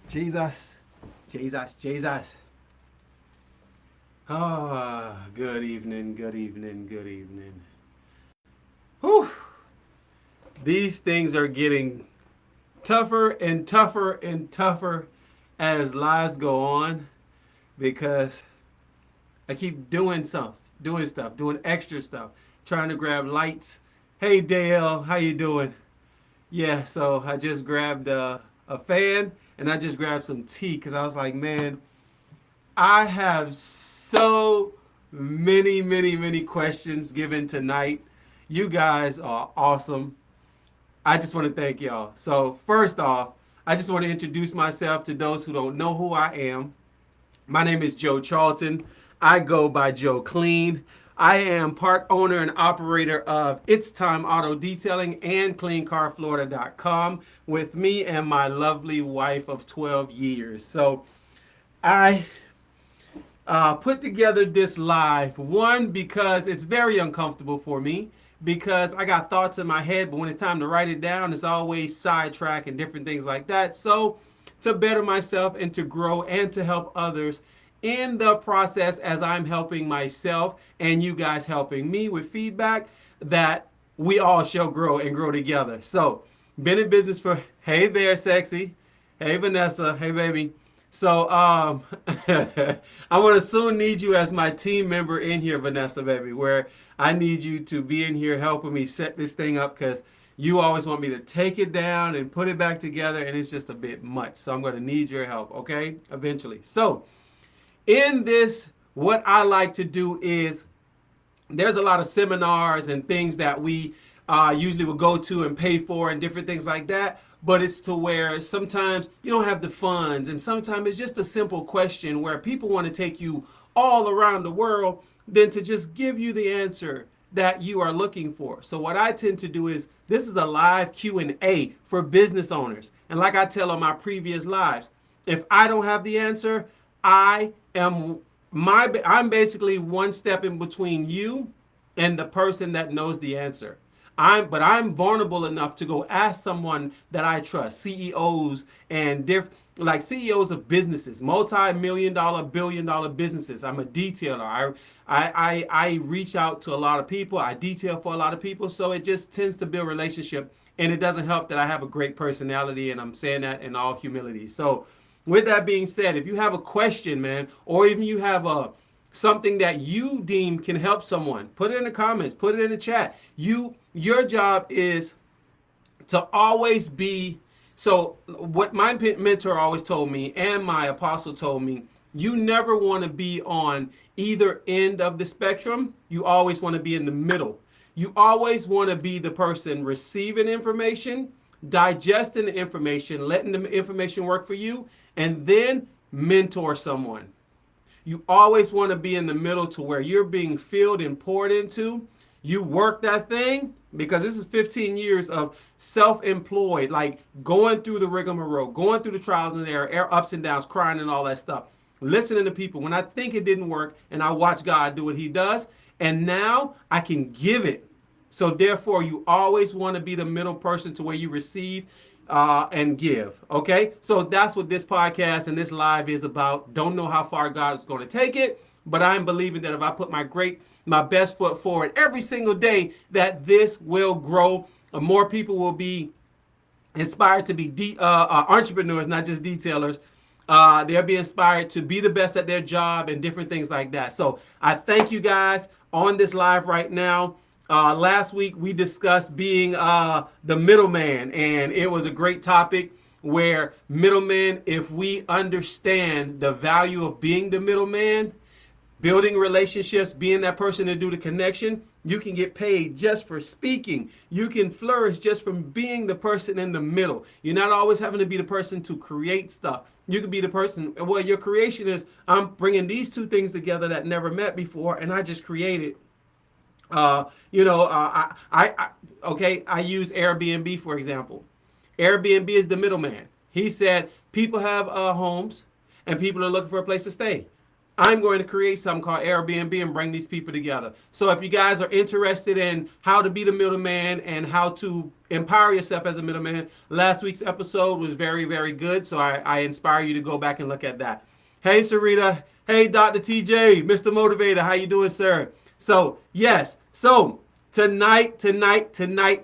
Jesus, Jesus, Jesus. Ah, good evening, good evening, good evening. Whew. These things are getting tougher and tougher and tougher as lives go on because I keep doing extra stuff, trying to grab lights. Hey Dale, how you doing? Yeah, so I just grabbed a fan and I just grabbed some tea because I was like, man, I have so many questions given tonight. You guys are awesome. I just want to thank y'all. So, first off, I just want to introduce myself to those who don't know who I am. My name is Joe Charlton. I go by Joe Clean. I am part owner and operator of It's Time Auto Detailing and CleanCarFlorida.com with me and my lovely wife of 12 years. So, I put together this live. One, because it's very uncomfortable for me because I got thoughts in my head, but when it's time to write it down, it's always sidetrack and different things like that. So to better myself and to grow and to help others in the process as I'm helping myself and you guys helping me with feedback that we all shall grow and grow together. So been in business for, hey there, sexy. Hey, Vanessa. Hey, baby. So I want to soon need you as my team member in here, Vanessa, baby, where I need you to be in here helping me set this thing up because you always want me to take it down and put it back together, and it's just a bit much. So I'm going to need your help, okay, eventually. So in this, what I like to do is there's a lot of seminars and things that we usually will go to and pay for and different things like that. But it's to where sometimes you don't have the funds, and sometimes it's just a simple question where people want to take you all around the world than to just give you the answer that you are looking for. So what I tend to do is this is a live Q&A for business owners. And like I tell on my previous lives, if I don't have the answer, I'm basically one step in between you and the person that knows the answer. I'm vulnerable enough to go ask someone that I trust, CEOs and like CEOs of businesses, multi-million dollar, billion dollar businesses. I'm a detailer. I reach out to a lot of people. I detail for a lot of people. So it just tends to build relationship. And it doesn't help that I have a great personality, and I'm saying that in all humility. So with that being said, if you have a question, man, or even you have something that you deem can help someone, put it in the comments, put it in the chat. Your job is to always be, so what my mentor always told me and my apostle told me, you never want to be on either end of the spectrum. You always want to be in the middle. You always want to be the person receiving information, digesting the information, letting the information work for you, and then mentor someone. You always want to be in the middle to where you're being filled and poured into. You work that thing because this is 15 years of self-employed, like going through the rigmarole, going through the trials and error, ups and downs, crying and all that stuff. Listening to people when I think it didn't work and I watch God do what he does. And now I can give it. So therefore, you always want to be the middle person to where you receive and give. Okay, so that's what this podcast and this live is about. Don't know how far God is going to take it, but I'm believing that if I put my best foot forward every single day, that this will grow. More people will be inspired to be entrepreneurs, not just detailers. They'll be inspired to be the best at their job and different things like that. So I thank you guys on this live right now. Last week we discussed being the middleman, and it was a great topic where middlemen, if we understand the value of being the middleman, building relationships, being that person to do the connection, you can get paid just for speaking. You can flourish just from being the person in the middle. You're not always having to be the person to create stuff. You can be the person, well, your creation is, I'm bringing these two things together that never met before, and I just created. I use Airbnb, for example. Airbnb is the middleman. He said people have homes and people are looking for a place to stay. I'm going to create something called Airbnb and bring these people together. So if you guys are interested in how to be the middleman and how to empower yourself as a middleman, last week's episode was very, very good. So I inspire you to go back and look at that. Hey, Sarita. Hey, Dr. TJ, Mr. Motivator. How you doing, sir? So, yes. So, tonight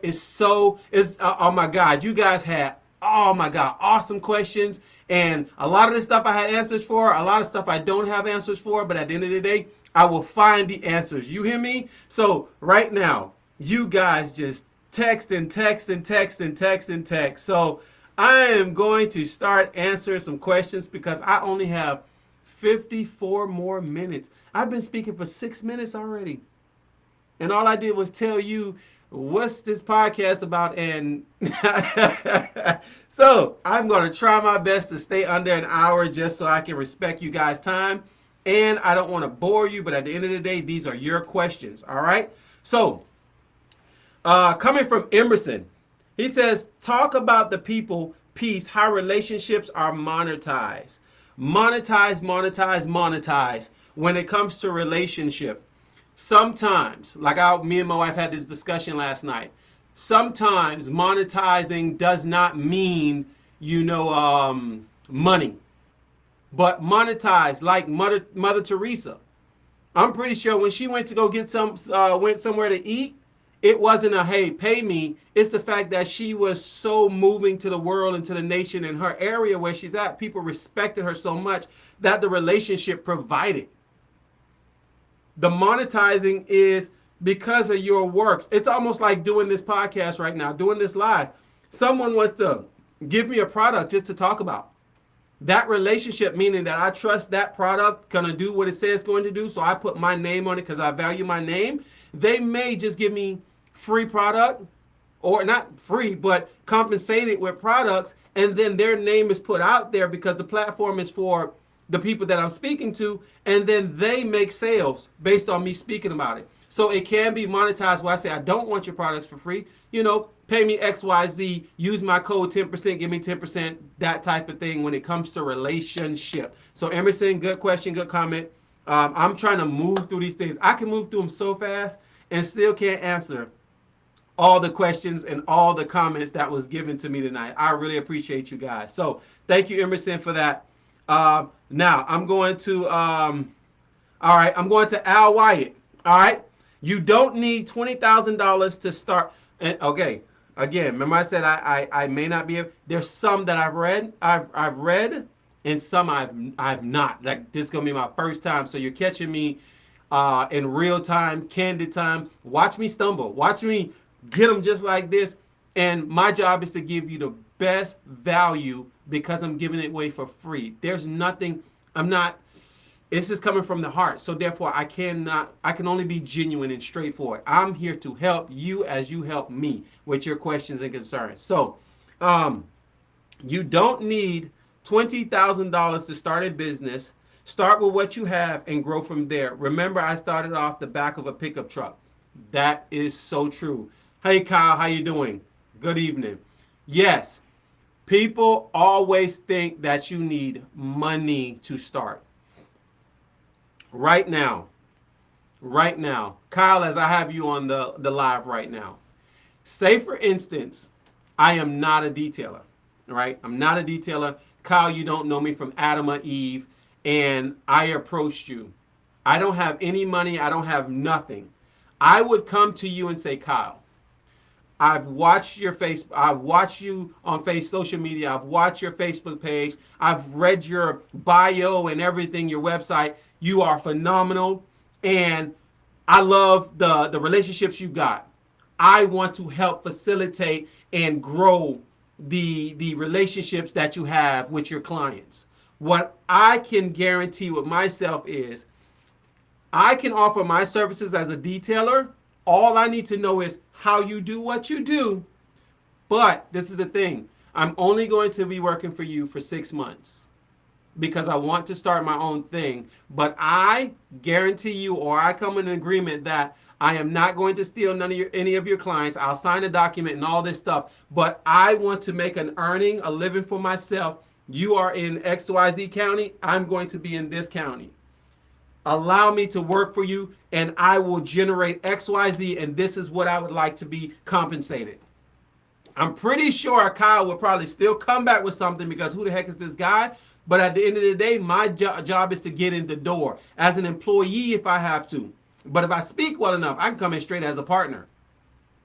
is oh my God, you guys had, oh my God, awesome questions. And a lot of this stuff I had answers for, a lot of stuff I don't have answers for, but at the end of the day, I will find the answers. You hear me? So right now, you guys just text and text and text and text and text. So I am going to start answering some questions because I only have 54 more minutes. I've been speaking for 6 minutes already. And all I did was tell you what's this podcast about. And so I'm going to try my best to stay under an hour just so I can respect you guys' time. And I don't want to bore you, but at the end of the day, these are your questions. All right. So coming from Emerson, he says, talk about the people piece, how relationships are monetized. Monetize. When it comes to relationship, sometimes, like me and my wife had this discussion last night, sometimes monetizing does not mean, money. But monetize, like Mother Teresa. I'm pretty sure when she went to go get went somewhere to eat, it wasn't a, hey, pay me. It's the fact that she was so moving to the world and to the nation in her area where she's at. People respected her so much that the relationship provided. The monetizing is because of your works. It's almost like doing this podcast right now, doing this live. Someone wants to give me a product just to talk about. That relationship, meaning that I trust that product going to do what it says it's going to do, so I put my name on it because I value my name. They may just give me free product, or not free, but compensated with products, and then their name is put out there because the platform is for the people that I'm speaking to, and then they make sales based on me speaking about it. So it can be monetized where I say, I don't want your products for free. Pay me XYZ, use my code 10%, give me 10%, that type of thing when it comes to relationship. So Emerson, good question, good comment. I'm trying to move through these things. I can move through them so fast and still can't answer all the questions and all the comments that was given to me tonight. I really appreciate you guys. So thank you, Emerson, for that. Now I'm going to, I'm going to Al Wyatt. All right. You don't need $20,000 to start. And okay. Again, remember I said I may not be able, there's some that I've read, and some I've not. Like this is gonna be my first time. So you're catching me in real time, candid time. Watch me stumble. Watch me get them just like this. And my job is to give you the best value because I'm giving it away for free. There's nothing, this is coming from the heart. So therefore I can only be genuine and straightforward. I'm here to help you as you help me with your questions and concerns. So you don't need $20,000 to start a business. Start with what you have and grow from there. Remember, I started off the back of a pickup truck. That is so true. Hey, Kyle, how you doing? Good evening. Yes, people always think that you need money to start. Right now, Kyle, as I have you on the live right now, say for instance, I am not a detailer, right? I'm not a detailer. Kyle, you don't know me from Adam or Eve, and I approached you. I don't have any money. I don't have nothing. I would come to you and say, Kyle, I've watched your face. I've watched you on social media. I've watched your Facebook page. I've read your bio and everything, your website. You are phenomenal, and I love the relationships you got. I want to help facilitate and grow the relationships that you have with your clients. What I can guarantee with myself is I can offer my services as a detailer. All I need to know is how you do what you do. But this is the thing. I'm only going to be working for you for 6 months because I want to start my own thing. But I guarantee you, or I come in an agreement that I am not going to steal any of your clients. I'll sign a document and all this stuff. But I want to make an earning, a living for myself. You are in XYZ county. I'm going to be in this county. allow me to work for you, and I will generate XYZ, and this is what I would like to be compensated. I'm pretty sure Kyle will probably still come back with something, because who the heck is this guy? But at the end of the day, my job is to get in the door as an employee if I have to. But if I speak well enough, I can come in straight as a partner,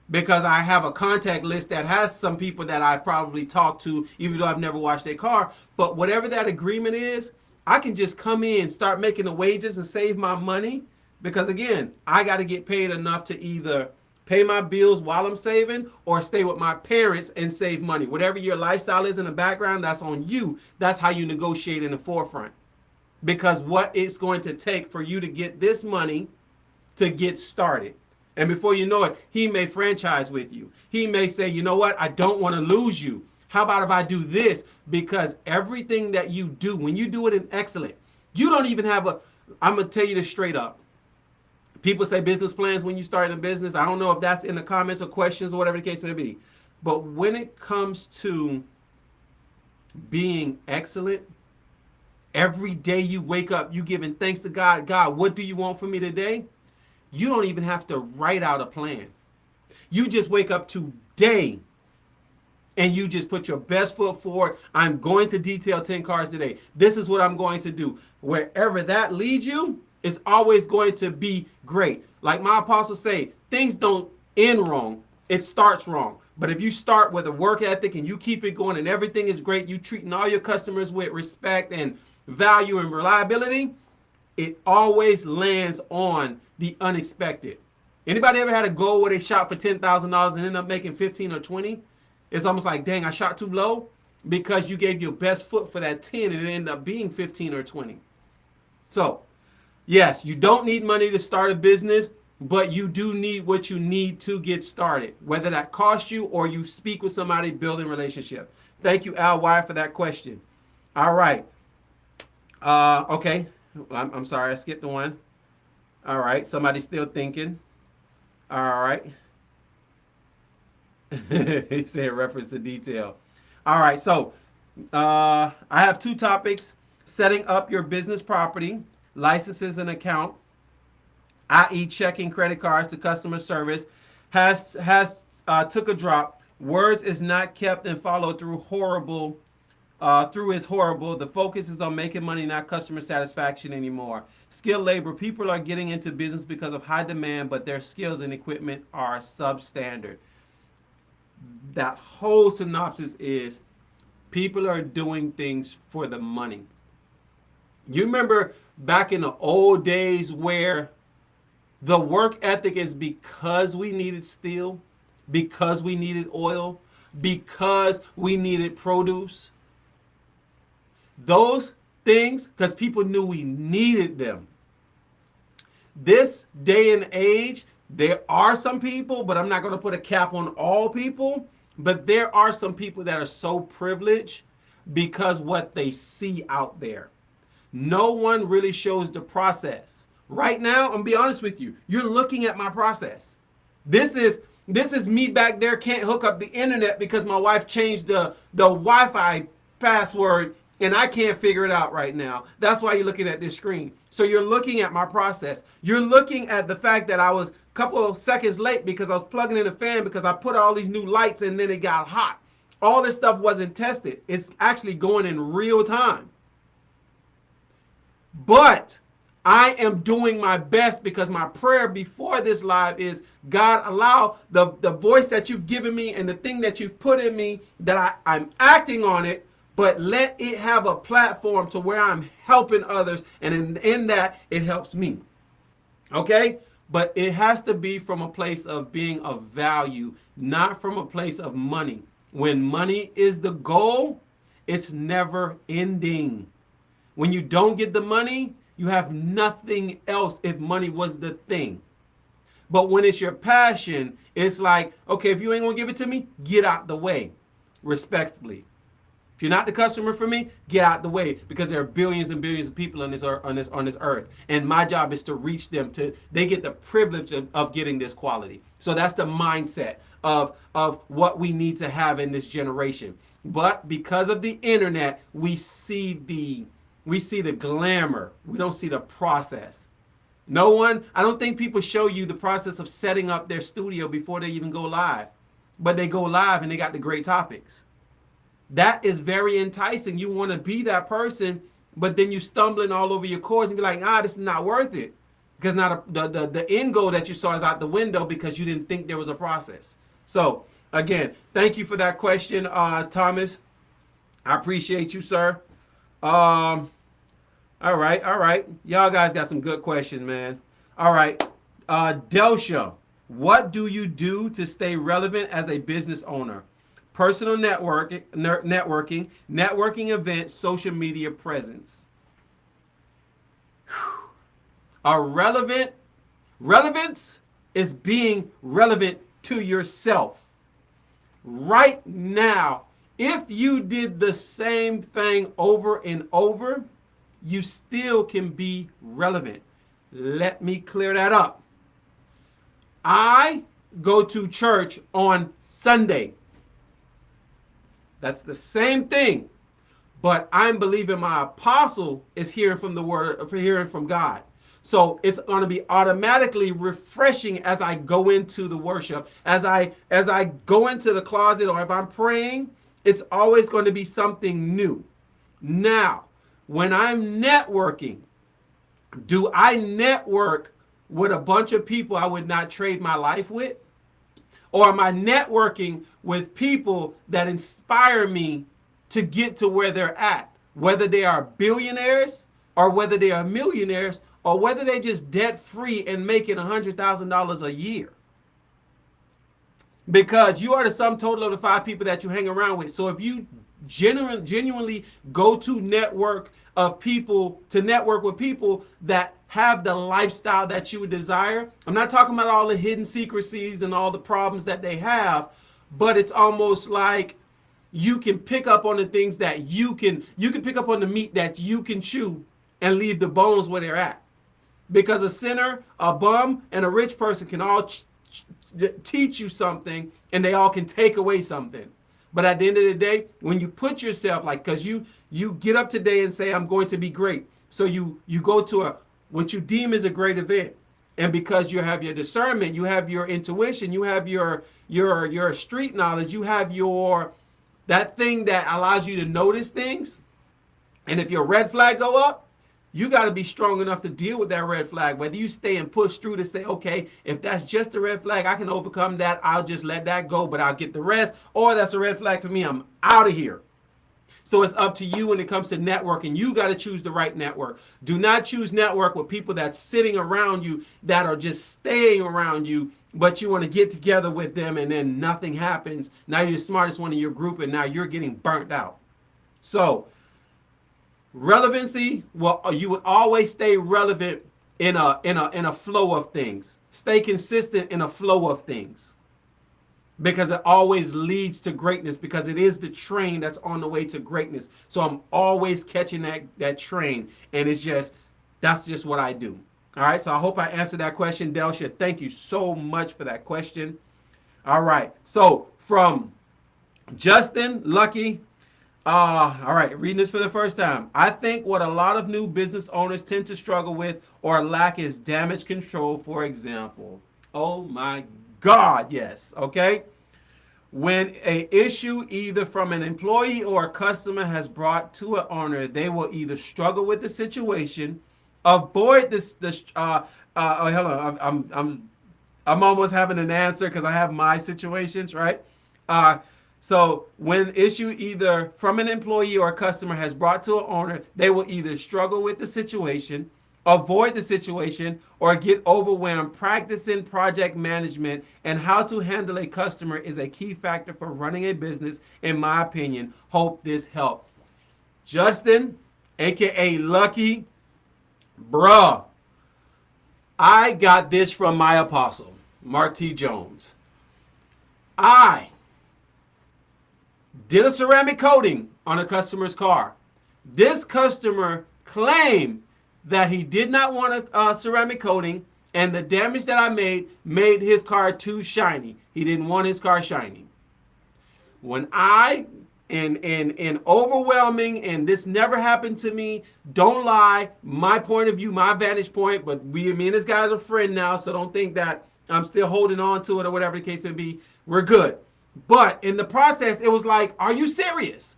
because I have a contact list that has some people that I've probably talked to, even though I've never washed their car. But whatever that agreement is, I can just come in, start making the wages and save my money. Because again, I got to get paid enough to either pay my bills while I'm saving or stay with my parents and save money. Whatever your lifestyle is in the background, that's on you. That's how you negotiate in the forefront. Because what it's going to take for you to get this money to get started. And before you know it, he may franchise with you. He may say, you know what? I don't want to lose you. How about if I do this? Because everything that you do, when you do it in excellence, you don't even have I'm going to tell you this straight up. People say business plans when you start a business. I don't know if that's in the comments or questions or whatever the case may be. But when it comes to being excellent, every day you wake up, you giving thanks to God. God, what do you want from me today? You don't even have to write out a plan. You just wake up today and you just put your best foot forward. I'm going to detail 10 cars today. This is what I'm going to do. Wherever that leads you, it's always going to be great. Like my apostles say, things don't end wrong. It starts wrong. But if you start with a work ethic and you keep it going and everything is great, you treating all your customers with respect and value and reliability, it always lands on the unexpected. Anybody ever had a goal where they shot for $10,000 and ended up making 15 or 20? It's almost like, dang, I shot too low, because you gave your best foot for that 10 and it ended up being 15 or 20. So, yes, you don't need money to start a business, but you do need what you need to get started, whether that costs you or you speak with somebody, building relationship. Thank you, Al Y, for that question. All right. Okay. I'm sorry, I skipped the one. All right. Somebody's still thinking. All right. He said reference to detail. All right. So I have two topics: setting up your business property, licenses and account, i.e. checking credit cards to customer service, has took a drop. Words is not kept and followed through horrible. Through is horrible. The focus is on making money, not customer satisfaction anymore. Skilled labor. People are getting into business because of high demand, but their skills and equipment are substandard. That whole synopsis is people are doing things for the money. You remember back in the old days where the work ethic is because we needed steel, because we needed oil, because we needed produce. Those things, because people knew we needed them. This day and age, there are some people, but I'm not going to put a cap on all people, but there are some people that are so privileged because what they see out there. No one really shows the process. Right now, I'm going to be honest with you. You're looking at my process. This is me back there, can't hook up the internet because my wife changed the Wi-Fi password and I can't figure it out right now. That's why you're looking at this screen. So you're looking at my process. You're looking at the fact that I was a couple of seconds late because I was plugging in a fan because I put all these new lights and then it got hot. All this stuff wasn't tested. It's actually going in real time. But I am doing my best because my prayer before this live is, God, allow the voice that you've given me and the thing that you've put in me, that I'm acting on it, but let it have a platform to where I'm helping others. And in that, it helps me. Okay? But it has to be from a place of being of value, not from a place of money. When money is the goal, it's never ending. When you don't get the money, you have nothing else if money was the thing. But when it's your passion, it's like, okay, if you ain't gonna give it to me, get out the way, respectfully. If you're not the customer for me, get out the way, because there are billions and billions of people on this earth, and my job is to reach them. They get the privilege of getting this quality. So that's the mindset of what we need to have in this generation. But because of the internet, we see the glamour. We don't see the process. No one, I don't think people show you the process of setting up their studio before they even go live. But they go live and they got the great topics. That is very enticing. You want to be that person, but then you stumbling all over your course and be like, this is not worth it. Because now the end goal that you saw is out the window because you didn't think there was a process. So, again, thank you for that question, Thomas. I appreciate you, sir. All right. Y'all guys got some good questions, man. All right. Delsha, what do you do to stay relevant as a business owner? Personal networking events, social media presence. Relevance is being relevant to yourself. Right now, if you did the same thing over and over, you still can be relevant. Let me clear that up. I go to church on Sunday. That's the same thing. But I'm believing my apostle is hearing from the word, hearing from God. So it's going to be automatically refreshing as I go into the worship, as I go into the closet, or if I'm praying, it's always going to be something new. Now, when I'm networking, do I network with a bunch of people I would not trade my life with? Or am I networking with people that inspire me to get to where they're at? Whether they are billionaires or whether they are millionaires or whether they just debt free and making $100,000 a year. Because you are the sum total of the 5 people that you hang around with. So if you genuinely go to network with people that have the lifestyle that you would desire. I'm not talking about all the hidden secrecies and all the problems that they have, but it's almost like you can pick up on the things that you can pick up on the meat that you can chew and leave the bones where they're at. Because a sinner, a bum, and a rich person can all teach you something, and they all can take away something. But at the end of the day, when you put yourself, like, because you get up today and say, I'm going to be great. So you go to what you deem is a great event. And because you have your discernment, you have your intuition, you have your street knowledge, you have that thing that allows you to notice things. And if your red flag go up, you got to be strong enough to deal with that red flag. Whether you stay and push through to say, okay, if that's just a red flag, I can overcome that. I'll just let that go, but I'll get the rest. Or that's a red flag for me. I'm out of here. So it's up to you when it comes to networking. You got to choose the right network. Do not choose network with people that's sitting around you that are just staying around you, but you want to get together with them and then nothing happens. Now you're the smartest one in your group and now you're getting burnt out. So relevancy, well, you would always stay relevant in a flow of things. Stay consistent in a flow of things. Because it always leads to greatness, because it is the train that's on the way to greatness. So I'm always catching that train, and that's just what I do. All right, so I hope I answered that question, Delsha. Thank you so much for that question. All right, so from Justin Lucky, all right, reading this for the first time. I think what a lot of new business owners tend to struggle with or lack is damage control, for example. Oh my God, yes, okay? When an issue either from an employee or a customer has brought to an owner, they will either struggle with the situation, avoid hold on, I'm almost having an answer because I have my situations, right? So when issue either from an employee or a customer has brought to an owner, they will either struggle with the situation, avoid the situation, or get overwhelmed. Practicing project management and how to handle a customer is a key factor for running a business, in my opinion. Hope this helped. Justin, aka Lucky, bruh, I got this from my apostle, Mark T. Jones. I did a ceramic coating on a customer's car. This customer claimed that he did not want a ceramic coating, and the damage that I made his car too shiny. He didn't want his car shiny. When I and overwhelming, and this never happened to me. Don't lie. My point of view, my vantage point, but me and this guy's a friend now, so don't think that I'm still holding on to it or whatever the case may be. We're good. But in the process, it was like, are you serious?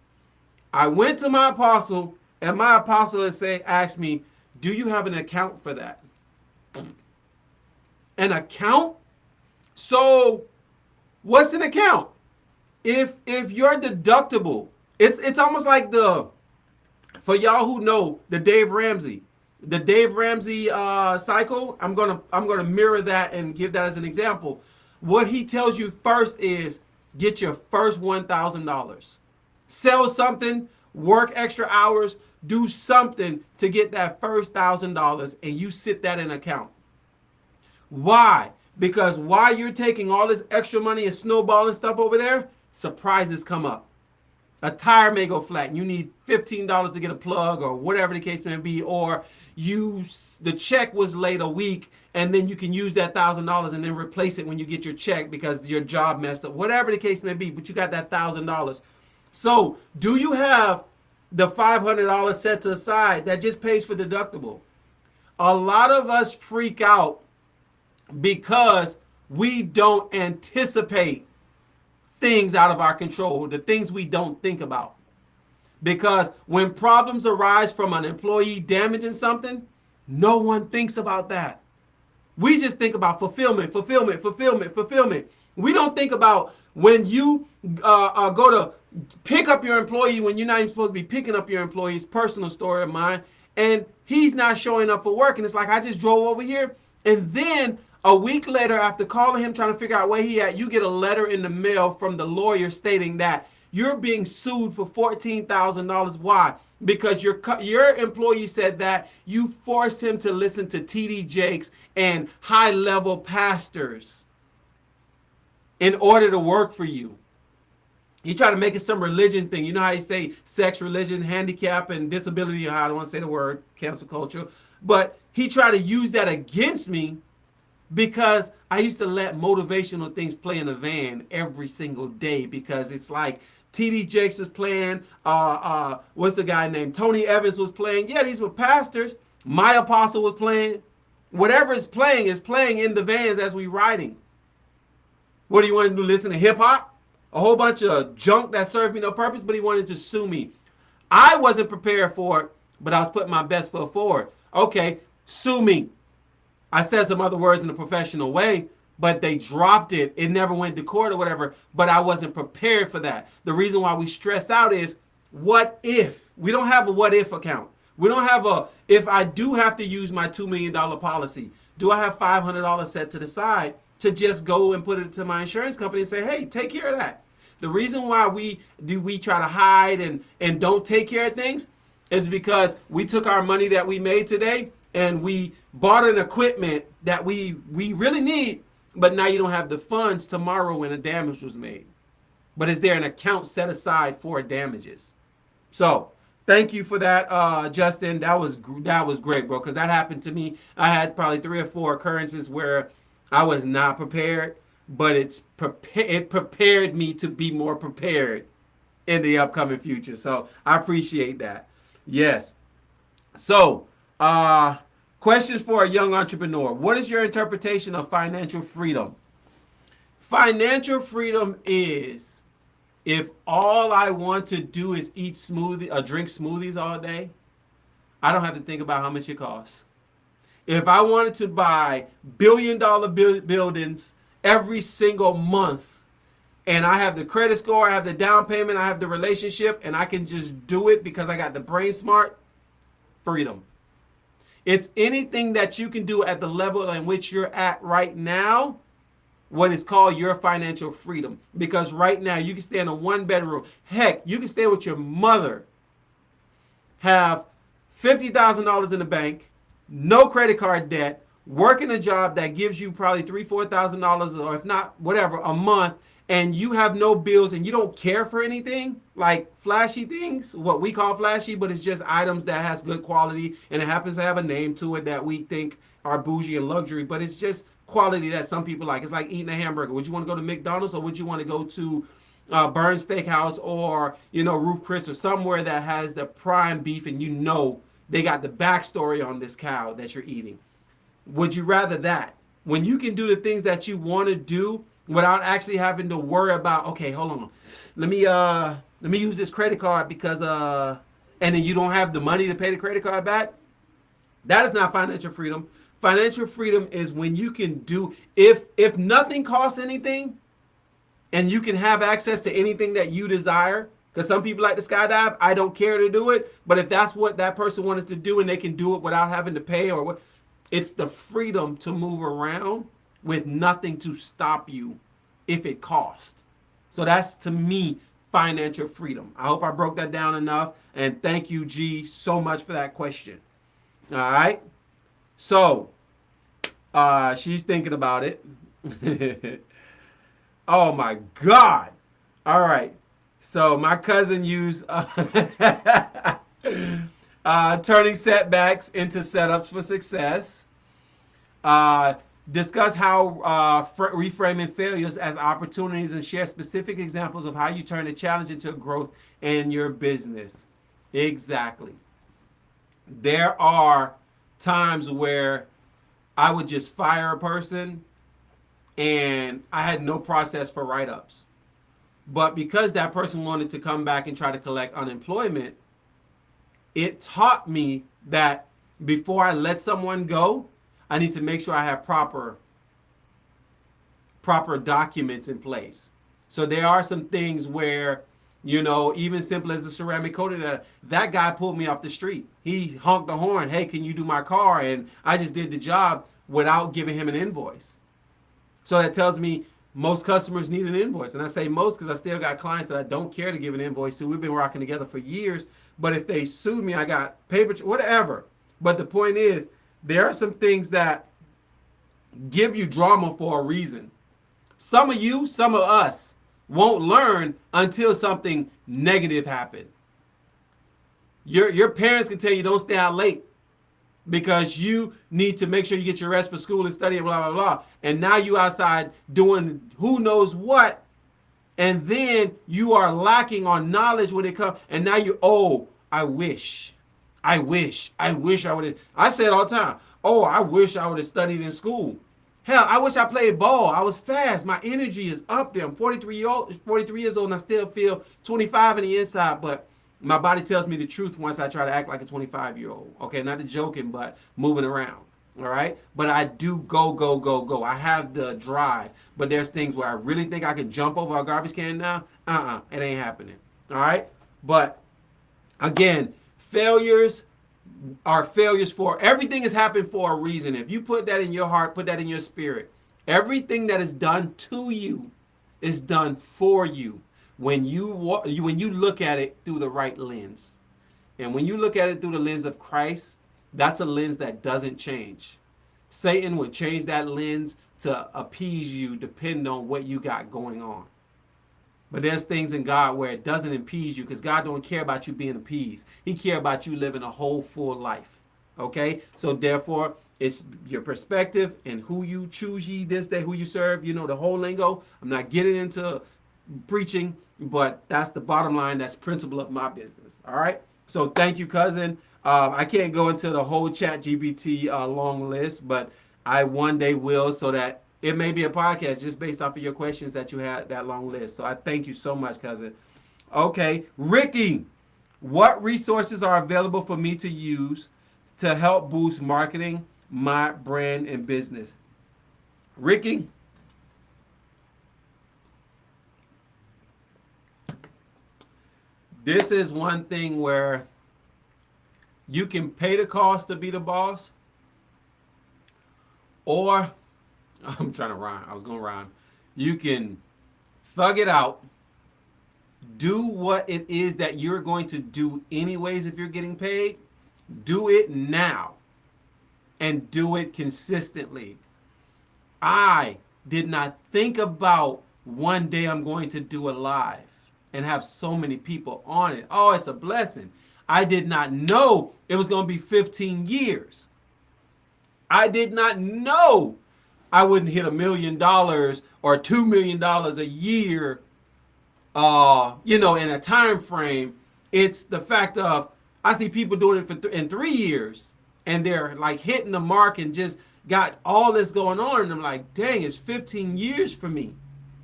I went to my apostle, and my apostle asked me, do you have an account for that? An account? So what's an account? If your deductible, it's almost like for y'all who know the Dave Ramsey cycle. I'm gonna mirror that and give that as an example. What he tells you first is get your first $1,000. Sell something, work extra hours, do something to get that first $1,000, and you sit that in account. Why? Because while you're taking all this extra money and snowballing stuff over there, surprises come up. A tire may go flat and you need $15 to get a plug or whatever the case may be, or the check was late a week and then you can use that $1,000 and then replace it when you get your check because your job messed up, whatever the case may be, but you got that $1,000. So do you have the $500 set to the side that just pays for deductible? A lot of us freak out because we don't anticipate things out of our control, the things we don't think about. Because when problems arise from an employee damaging something, no one thinks about that. We just think about fulfillment. We don't think about when you go to pick up your employee when you're not even supposed to be picking up your employee's personal story of mine, and he's not showing up for work. And it's like, I just drove over here. And then a week later, after calling him, trying to figure out where he at, you get a letter in the mail from the lawyer stating that you're being sued for $14,000. Why? Because your employee said that you forced him to listen to TD Jakes and high-level pastors in order to work for you. You try to make it some religion thing. You know how you say sex, religion, handicap, and disability. I don't want to say the word, cancel culture. But he tried to use that against me because I used to let motivational things play in the van every single day, because it's like TD Jakes was playing, what's the guy named? Tony Evans was playing. Yeah, these were pastors. My apostle was playing. Whatever is playing in the vans as we riding. What do you want to do? Listen to hip hop? A whole bunch of junk that served me no purpose, but he wanted to sue me. I wasn't prepared for it, but I was putting my best foot forward. Okay, sue me. I said some other words in a professional way, but they dropped it. It never went to court or whatever, but I wasn't prepared for that. The reason why we stressed out is, what if? We don't have a what if account. We don't have if I do have to use my $2 million policy, do I have $500 set to the side to just go and put it to my insurance company and say, hey, take care of that? The reason why we try to hide and don't take care of things is because we took our money that we made today and we bought an equipment that we really need, but now you don't have the funds tomorrow when a damage was made. But is there an account set aside for damages? So thank you for that, Justin. That was great, bro, because that happened to me. I had probably 3 or 4 occurrences where I was not prepared, but it prepared me to be more prepared in the upcoming future. So I appreciate that. Yes. So, questions for a young entrepreneur. What is your interpretation of financial freedom? Financial freedom is if all I want to do is eat drink smoothies all day, I don't have to think about how much it costs. If I wanted to buy billion-dollar buildings every single month, and I have the credit score, I have the down payment, I have the relationship, and I can just do it because I got the brain smart, freedom. It's anything that you can do at the level in which you're at right now, what is called your financial freedom. Because right now, you can stay in a 1-bedroom. Heck, you can stay with your mother, have $50,000 in the bank, no credit card debt, work in a job that gives you probably $3,000, $4,000, or if not, whatever, a month, and you have no bills and you don't care for anything, like flashy things, what we call flashy, but it's just items that has good quality and it happens to have a name to it that we think are bougie and luxury, but it's just quality that some people like. It's like eating a hamburger. Would you want to go to McDonald's or would you want to go to Burn Steakhouse or, Ruth Chris or somewhere that has the prime beef and they got the backstory on this cow that you're eating? Would you rather that? When you can do the things that you want to do without actually having to worry about, okay, hold on, let me use this credit card because and then you don't have the money to pay the credit card back. That is not financial freedom. Financial freedom is when you can do, if nothing costs anything and you can have access to anything that you desire. Because some people like to skydive. I don't care to do it. But if that's what that person wanted to do and they can do it without having to pay or what, it's the freedom to move around with nothing to stop you if it costs. So that's, to me, financial freedom. I hope I broke that down enough. And thank you, G, so much for that question. All right. So she's thinking about it. Oh, my God. All right. So my cousin used turning setbacks into setups for success. Discuss how reframing failures as opportunities and share specific examples of how you turn a challenge into growth in your business. Exactly. There are times where I would just fire a person and I had no process for write-ups. But because that person wanted to come back and try to collect unemployment, it taught me that before I let someone go, I need to make sure I have proper documents in place. So there are some things where, even simple as the ceramic coating, that guy pulled me off the street. He honked the horn, hey, can you do my car? And I just did the job without giving him an invoice. So that tells me most customers need an invoice. And I say most because I still got clients that I don't care to give an invoice to. We've been rocking together for years. But if they sued me, I got paper, whatever. But the point is, there are some things that give you drama for a reason. Some of us won't learn until something negative happened. Your parents can tell you don't stay out late because you need to make sure you get your rest for school and study and blah, blah, blah. And now you outside doing who knows what. And then you are lacking on knowledge when it comes. And now I wish I would have. I say it all the time. Oh, I wish I would have studied in school. Hell, I wish I played ball. I was fast. My energy is up there. I'm 43 years old and I still feel 25 in the inside. But my body tells me the truth once I try to act like a 25-year-old. Okay, not joking, but moving around. All right? But I do go. I have the drive. But there's things where I really think I can jump over a garbage can now. It ain't happening. All right? But again, failures are failures for everything has happened for a reason. If you put that in your heart, put that in your spirit, everything that is done to you is done for you when you look at it through the right lens. And when you look at it through the lens of Christ, that's a lens that doesn't change. Satan would change that lens to appease you depending on what you got going on. But there's things in God where it doesn't appease you because God don't care about you being appeased. He cares about you living a whole, full life. Okay? So therefore, it's your perspective and who you choose ye this day, who you serve. The whole lingo. I'm not getting into preaching, but that's the bottom line. That's principle of my business. All right? So thank you, cousin. I can't go into the whole ChatGPT long list, but I one day will so that it may be a podcast just based off of your questions that you had, that long list. So I thank you so much, cousin. Okay, Ricky, what resources are available for me to use to help boost marketing, my brand, and business? Ricky, this is one thing where you can pay the cost to be the boss, or I'm trying to rhyme. I was going to rhyme. You can thug it out. Do what it is that you're going to do anyways if you're getting paid. Do it now. And do it consistently. I did not think about one day I'm going to do a live and have so many people on it. Oh, it's a blessing. I did not know it was going to be 15 years. I did not know I wouldn't hit $1 million or $2 million a year in a time frame. It's the fact of I see people doing it for in 3 years, and they're like hitting the mark and just got all this going on. And I'm like, dang, it's 15 years for me,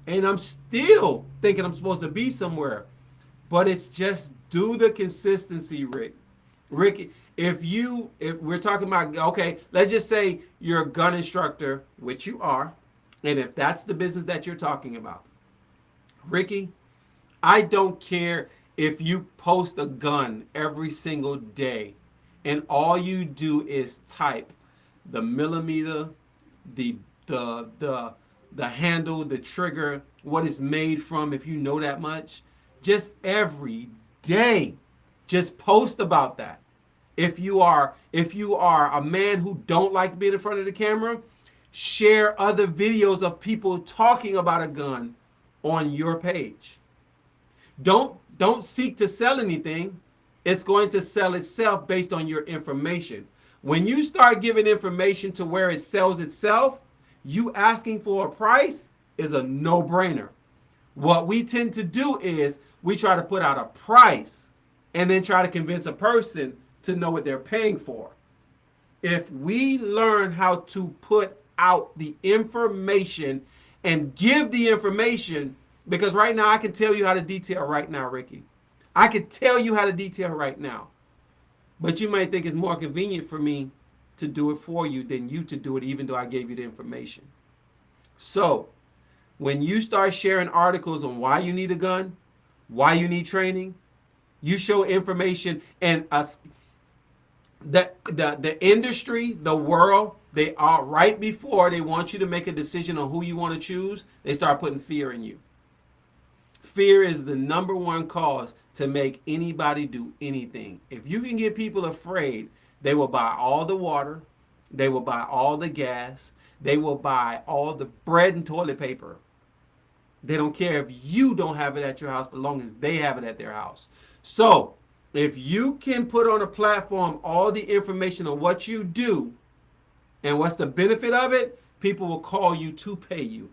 and I'm still thinking I'm supposed to be somewhere. But it's just do the consistency, Rick. Rick, if we're talking about, okay, let's just say you're a gun instructor, which you are, and if that's the business that you're talking about, Ricky, I don't care if you post a gun every single day and all you do is type the millimeter, the the handle, the trigger, what it's made from, if you know that much. Just every day, just post about that. If you are a man who don't like being in front of the camera, share other videos of people talking about a gun on your page. Don't seek to sell anything. It's going to sell itself based on your information. When you start giving information to where it sells itself, you asking for a price is a no-brainer. What we tend to do is we try to put out a price and then try to convince a person to know what they're paying for. If we learn how to put out the information and give the information, because right now I can tell you how to detail right now, Ricky. I can tell you how to detail right now. But you might think it's more convenient for me to do it for you than you to do it, even though I gave you the information. So when you start sharing articles on why you need a gun, why you need training, you show information, and the industry, the world, they are right before they want you to make a decision on who you want to choose, they start putting fear in you. Fear is the number one cause to make anybody do anything. If you can get people afraid, they will buy all the water, they will buy all the gas, they will buy all the bread and toilet paper. They don't care if you don't have it at your house, but as long as they have it at their house. So if you can put on a platform all the information on what you do and what's the benefit of it, people will call you to pay you.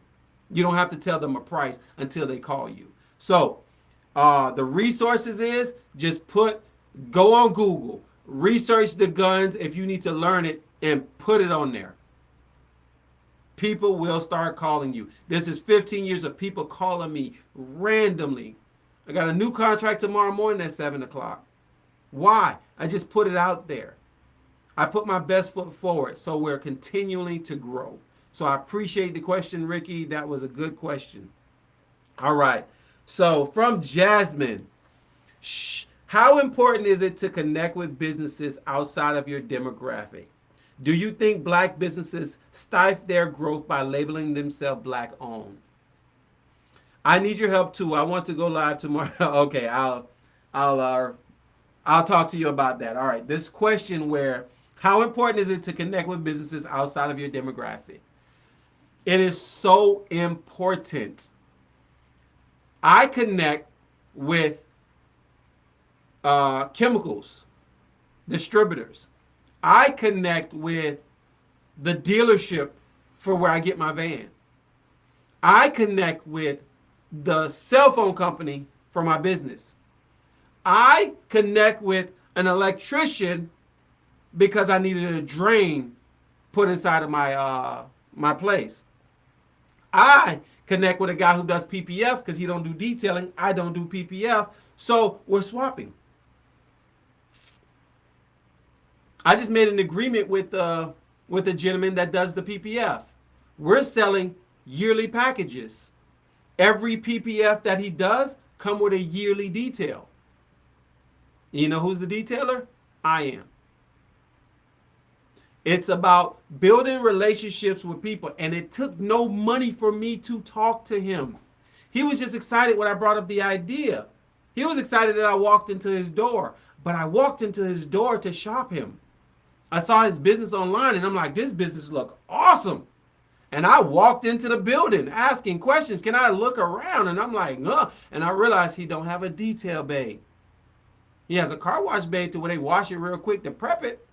You don't have to tell them a price until they call you. So the resources is just go on Google, research the guns if you need to learn it, and put it on there. People will start calling you. This is 15 years of people calling me randomly. I got a new contract tomorrow morning at 7 o'clock. Why? I just put it out there. I put my best foot forward, so we're continuing to grow. So I appreciate the question, Ricky. That was a good question. All right. So from Jasmine, how important is it to connect with businesses outside of your demographic? Do you think black businesses stifle their growth by labeling themselves black owned? I need your help too. I want to go live tomorrow. Okay, I'll talk to you about that. All right. This question how important is it to connect with businesses outside of your demographic? It is so important. I connect with chemicals, distributors. I connect with the dealership for where I get my van. I connect with the cell phone company for my business. I connect with an electrician because I needed a drain put inside of my place. I connect with a guy who does PPF because he don't do detailing. I don't do PPF. So we're swapping. I just made an agreement with a gentleman that does the PPF. We're selling yearly packages. Every PPF that he does come with a yearly detail. You know who's the detailer? I am. It's about building relationships with people, and it took no money for me to talk to him. He was just excited when I brought up the idea. He was excited that I walked into his door, but I walked into his door to shop him. I saw his business online, and I'm like, this business look awesome. And I walked into the building asking questions. Can I look around? And I'm like, and I realized he don't have a detail bay. He has a car wash bay to where they wash it real quick to prep it,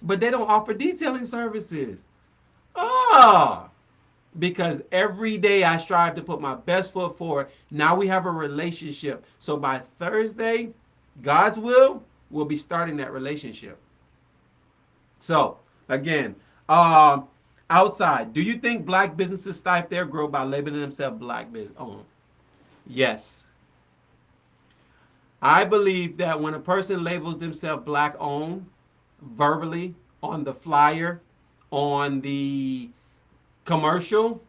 but they don't offer detailing services. because every day I strive to put my best foot forward. Now we have a relationship. So by Thursday, God's will, we'll be starting that relationship. So again, outside, do you think black businesses stifle their growth by labeling themselves black business owned? Yes. I believe that when a person labels themselves black owned verbally on the flyer, on the commercial,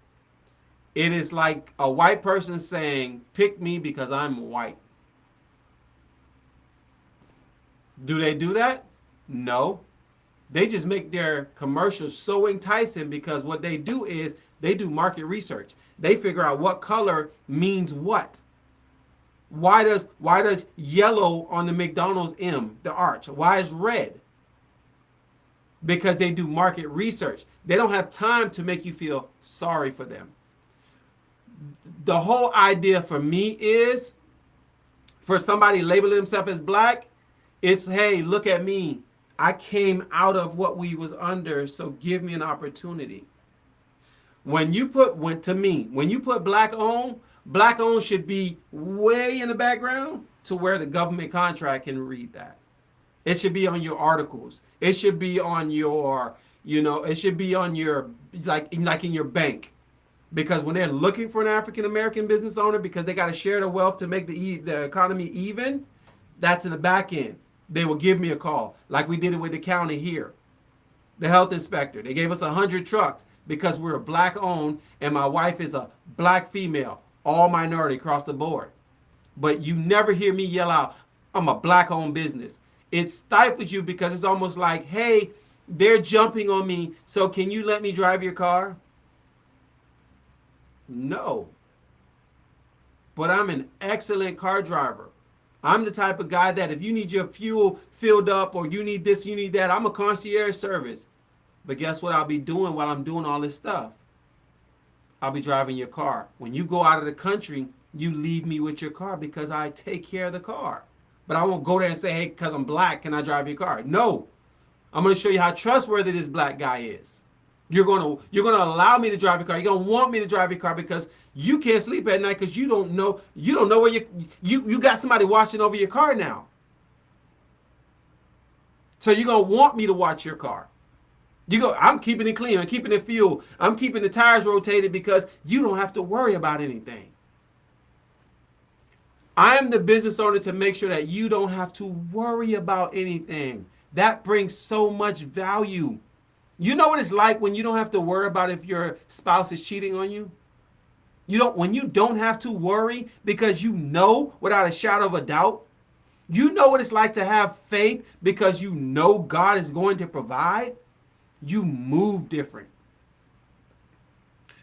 it is like a white person saying, pick me because I'm white. Do they do that? No. They just make their commercials so enticing because what they do is they do market research. They figure out what color means what. Why does yellow on the McDonald's M, the arch? Why is red? Because they do market research. They don't have time to make you feel sorry for them. The whole idea for me is for somebody labeling themselves as black, it's, hey, look at me. I came out of what we was under, so give me an opportunity. When you put black owned should be way in the background to where the government contract can read that. It should be on your articles. It should be on your, it should be on your, like in your bank. Because when they're looking for an African-American business owner because they got to share the wealth to make the economy even, that's in the back end. They will give me a call, like we did it with the county here. The health inspector, they gave us 100 trucks because we're black owned and my wife is a black female, all minority across the board. But you never hear me yell out, I'm a black owned business. It stifles you because it's almost like, hey, they're jumping on me, so can you let me drive your car? No. But I'm an excellent car driver. I'm the type of guy that if you need your fuel filled up or you need this, you need that, I'm a concierge service. But guess what I'll be doing while I'm doing all this stuff? I'll be driving your car. When you go out of the country, you leave me with your car because I take care of the car. But I won't go there and say, hey, because I'm black, can I drive your car? No. I'm going to show you how trustworthy this black guy is. You're going to allow me to drive your car. You're going to want me to drive your car because you can't sleep at night because you don't know where you got somebody watching over your car now. So you're going to want me to watch your car. I'm keeping it clean. I'm keeping it fueled. I'm keeping the tires rotated because you don't have to worry about anything. I'm the business owner to make sure that you don't have to worry about anything. That brings so much value. You know what it's like when you don't have to worry about if your spouse is cheating on you? When you don't have to worry because you know without a shadow of a doubt. You know what it's like to have faith because you know God is going to provide. You move different.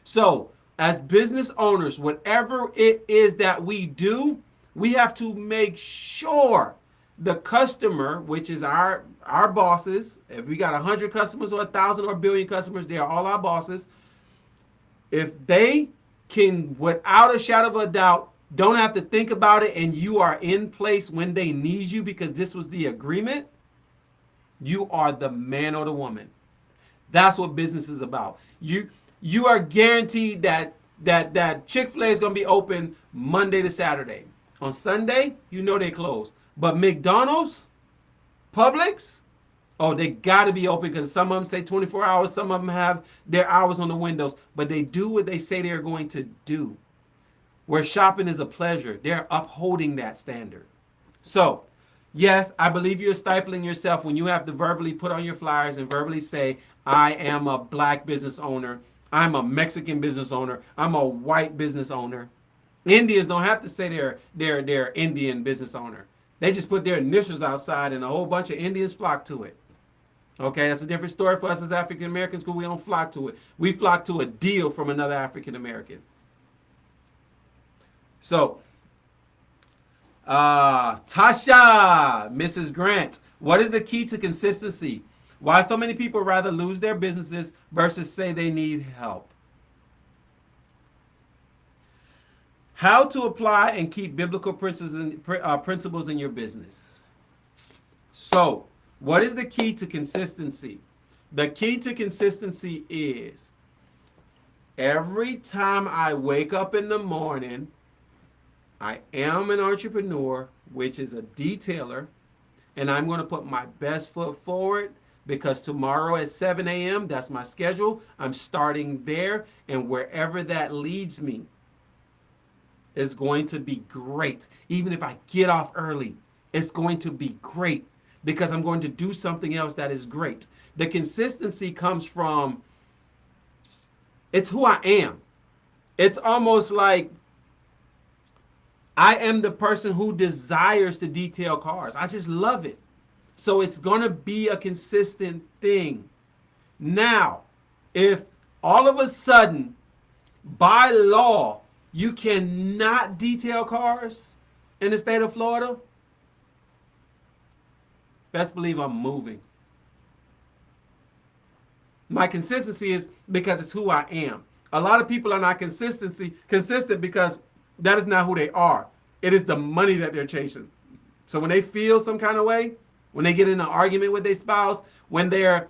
So, as business owners, whatever it is that we do, we have to make sure the customer, which is our bosses, if we got 100 customers or 1,000 or 1 billion customers, they are all our bosses. If they can, without a shadow of a doubt, don't have to think about it and you are in place when they need you because this was the agreement, you are the man or the woman. That's what business is about. You are guaranteed that Chick-fil-A is going to be open Monday to Saturday. On Sunday, you know they close. But McDonald's, Publix, they got to be open because some of them say 24 hours. Some of them have their hours on the windows. But they do what they say they're going to do. Where shopping is a pleasure, they're upholding that standard. So, yes, I believe you're stifling yourself when you have to verbally put on your flyers and verbally say, I am a black business owner. I'm a Mexican business owner. I'm a white business owner. Indians don't have to say they're Indian business owner. They just put their initials outside and a whole bunch of Indians flock to it. Okay, that's a different story for us as African Americans because we don't flock to it. We flock to a deal from another African American. So, Tasha, Mrs. Grant, what is the key to consistency? Why so many people rather lose their businesses versus say they need help? How to apply and keep biblical principles in your business. So, what is the key to consistency? The key to consistency is Every time I wake up in the morning, I am an entrepreneur, which is a detailer, and I'm going to put my best foot forward because tomorrow at 7 a.m., that's my schedule. I'm starting there, and wherever that leads me is going to be great. Even if I get off early, it's going to be great because I'm going to do something else that is great. The consistency comes from, it's who I am. It's almost like I am the person who desires to detail cars. I just love it. So it's going to be a consistent thing. Now, if all of a sudden, by law, you cannot detail cars in the state of Florida, best believe I'm moving. My consistency is because it's who I am. A lot of people are not consistent because that is not who they are. It is the money that they're chasing. So when they feel some kind of way, when they get in an argument with their spouse, when it's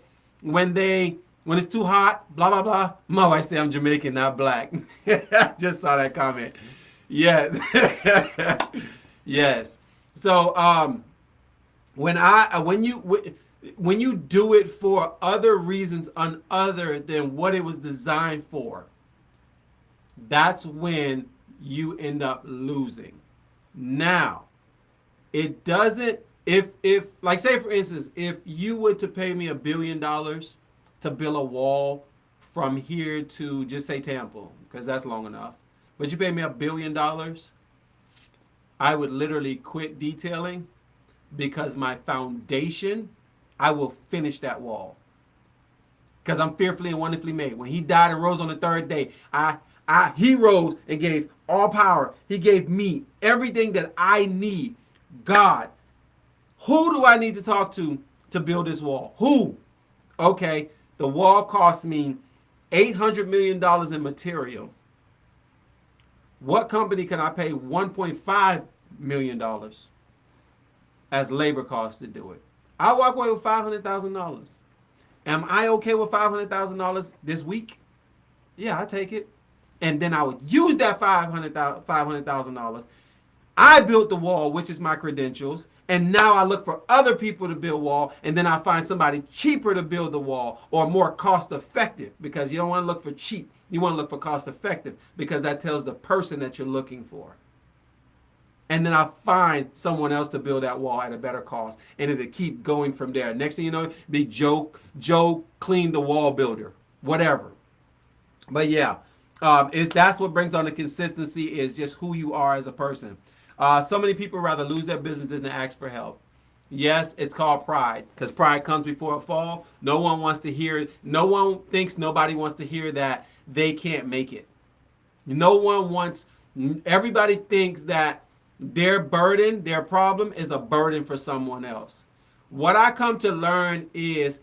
too hot, blah, blah, blah. My wife say I'm Jamaican, not black. Just saw that comment. Yes. Yes. So when you do it for other reasons other than what it was designed for, that's when you end up losing. Now, it doesn't, if like say for instance, if you were to pay me $1 billion to build a wall from here to just say Tampa, because that's long enough, but you pay me $1 billion, I would literally quit detailing because my foundation, I will finish that wall. Because I'm fearfully and wonderfully made. When he died and rose on the third day, he rose and gave all power. He gave me everything that I need. God, who do I need to talk to build this wall? Who? Okay, the wall cost me $800 million in material. What company can I pay $1.5 million as labor costs to do it? I'll walk away with $500,000. Am I okay with $500,000 this week? Yeah, I take it. And then I would use that $500,000. I built the wall, which is my credentials. And now I look for other people to build wall. And then I find somebody cheaper to build the wall or more cost effective, because you don't want to look for cheap. You want to look for cost effective because that tells the person that you're looking for. And then I find someone else to build that wall at a better cost. And it'll keep going from there. Next thing you know, be Joe Clean the Wall Builder, whatever. But yeah, that's what brings on the consistency, is just who you are as a person. So many people rather lose their business than to ask for help. Yes, it's called pride, because pride comes before a fall. No one wants to hear it. No one thinks, nobody wants to hear that they can't make it. Everybody thinks that their burden, their problem is a burden for someone else. What I come to learn is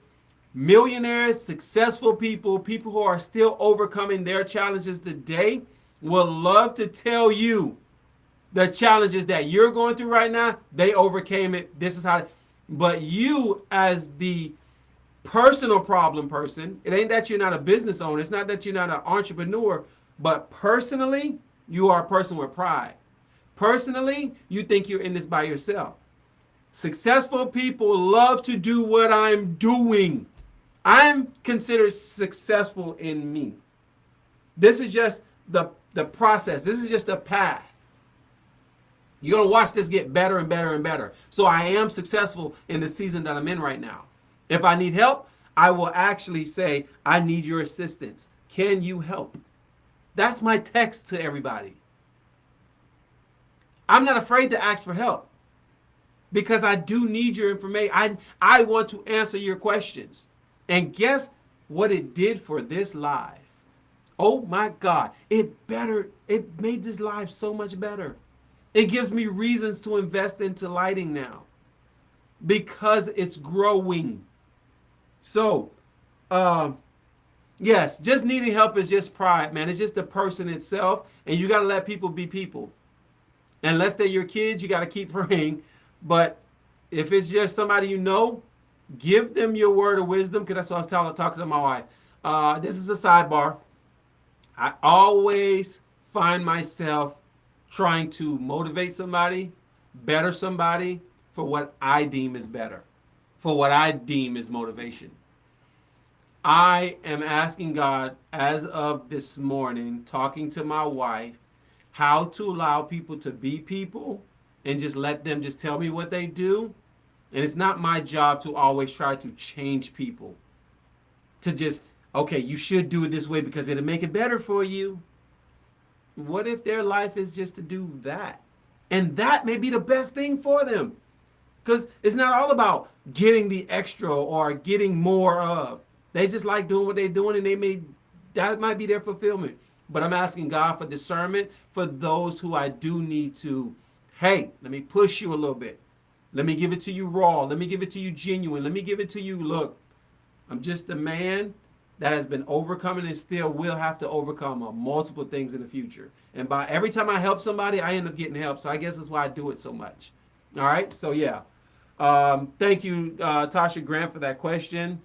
millionaires, successful people who are still overcoming their challenges today will love to tell you the challenges that you're going through right now. They overcame it. This is how. But you, as the personal problem person, it ain't that you're not a business owner. It's not that you're not an entrepreneur. But personally, you are a person with pride. Personally, you think you're in this by yourself. Successful people love to do what I'm doing. I'm considered successful in me. This is just the process. This is just a path. You're going to watch this get better and better and better. So I am successful in the season that I'm in right now. If I need help, I will actually say, I need your assistance. Can you help? That's my text to everybody. I'm not afraid to ask for help because I do need your information. I want to answer your questions. And guess what it did for this live? Oh my God, it made this live so much better. It gives me reasons to invest into lighting now because it's growing. So, yes, just needing help is just pride, man. It's just the person itself, and you got to let people be people. Unless they're your kids, you got to keep praying. But if it's just somebody you know, give them your word of wisdom, because that's what I was talking to my wife. This is a sidebar. I always find myself trying to motivate somebody, better somebody for what I deem is better, for what I deem is motivation. I am asking God as of this morning, talking to my wife, how to allow people to be people and just let them just tell me what they do. And it's not my job to always try to change people to just, okay, you should do it this way because it'll make it better for you. What if their life is just to do that? And that may be the best thing for them. Because it's not all about getting the extra or getting more of. They just like doing what they're doing, and that might be their fulfillment. But I'm asking God for discernment for those who I do need to, hey, let me push you a little bit. Let me give it to you raw. Let me give it to you genuine. Let me give it to you, look, I'm just a man that has been overcoming and still will have to overcome multiple things in the future. And by every time I help somebody, I end up getting help. So I guess that's why I do it so much. All right. So yeah. Thank you, Tasha Grant, for that question.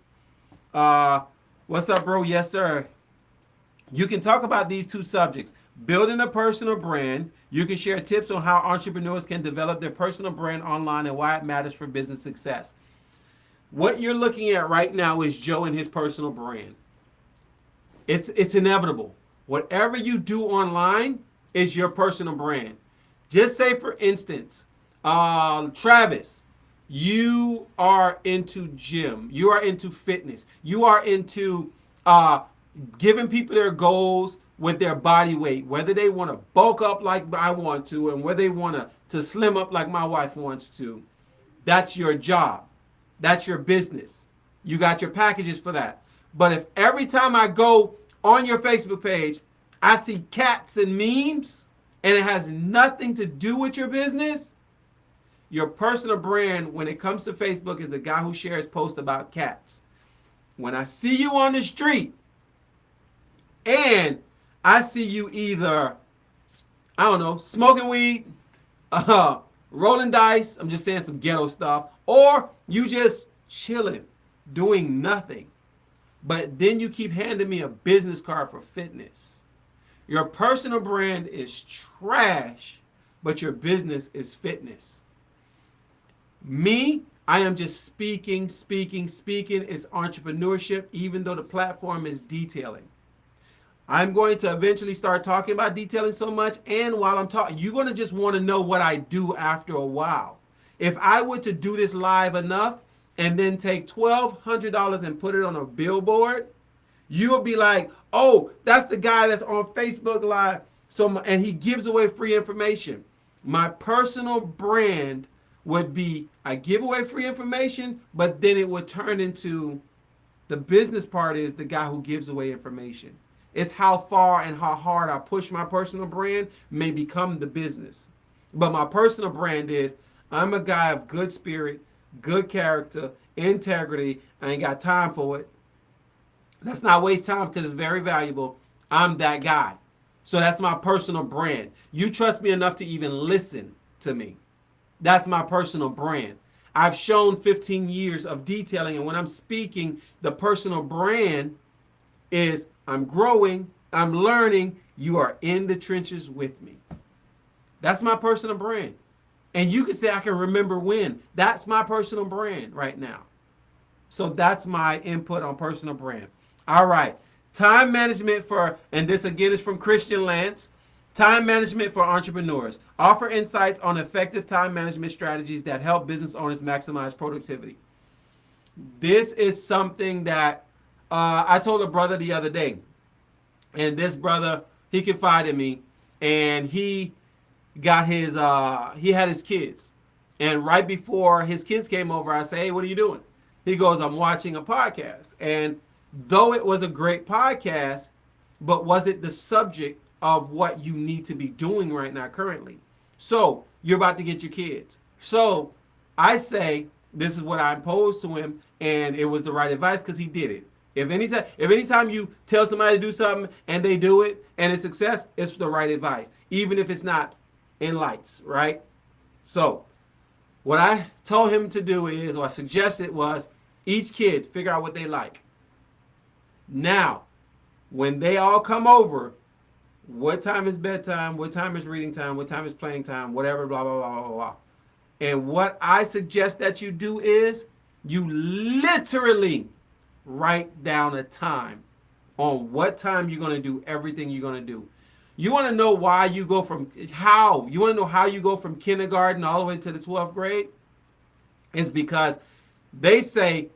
What's up, bro? Yes, sir. You can talk about these two subjects. Building a personal brand. You can share tips on how entrepreneurs can develop their personal brand online and why it matters for business success. What you're looking at right now is Joe and his personal brand. It's inevitable. Whatever you do online is your personal brand. Just say, for instance, Travis, you are into gym. You are into fitness. You are into giving people their goals with their body weight, whether they want to bulk up like I want to and whether they want to slim up like my wife wants to. That's your job. That's your business. You got your packages for that. But if every time I go on your Facebook page, I see cats and memes and it has nothing to do with your business, your personal brand when it comes to Facebook is the guy who shares posts about cats. When I see you on the street and I see you either, I don't know, smoking weed, rolling dice, I'm just saying some ghetto stuff, or you just chilling, doing nothing. But then you keep handing me a business card for fitness. Your personal brand is trash, but your business is fitness. Me, I am just speaking. It's entrepreneurship, even though the platform is detailing. I'm going to eventually start talking about detailing so much, and while I'm talking, you're going to just want to know what I do after a while. If I were to do this live enough and then take $1,200 and put it on a billboard, you'll be like, oh, that's the guy that's on Facebook Live. And he gives away free information. My personal brand would be, I give away free information, but then it would turn into, the business part is the guy who gives away information. It's how far and how hard I push my personal brand may become the business. But my personal brand is, I'm a guy of good spirit, good character, integrity. I ain't got time for it. Let's not waste time because it's very valuable. I'm that guy. So that's my personal brand. You trust me enough to even listen to me. That's my personal brand. I've shown 15 years of detailing, and when I'm speaking, the personal brand is I'm growing, I'm learning, you are in the trenches with me. That's my personal brand. And you can say, I can remember when. That's my personal brand right now. So that's my input on personal brand. All right. Time management and this again is from Christian Lance. Time management for entrepreneurs. Offer insights on effective time management strategies that help business owners maximize productivity. This is something that I told a brother the other day. And this brother, he confided in me, and he got he had his kids. And right before his kids came over, I say, hey, what are you doing? He goes, I'm watching a podcast. And though it was a great podcast, but was it the subject of what you need to be doing right now currently? So you're about to get your kids. So I say, this is what I imposed to him, and it was the right advice because he did it. If anytime you tell somebody to do something and they do it and it's success, it's the right advice, even if it's not in lights, right? So what I told him to do is, or I suggested was, each kid figure out what they like. Now, when they all come over, what time is bedtime, what time is reading time, what time is playing time, whatever, blah, blah, blah, blah, blah. And what I suggest that you do is you literally write down a time on what time you're going to do everything you're going to do. You want to know why you go from how? You want to know how you go from kindergarten all the way to the 12th grade? It's because they say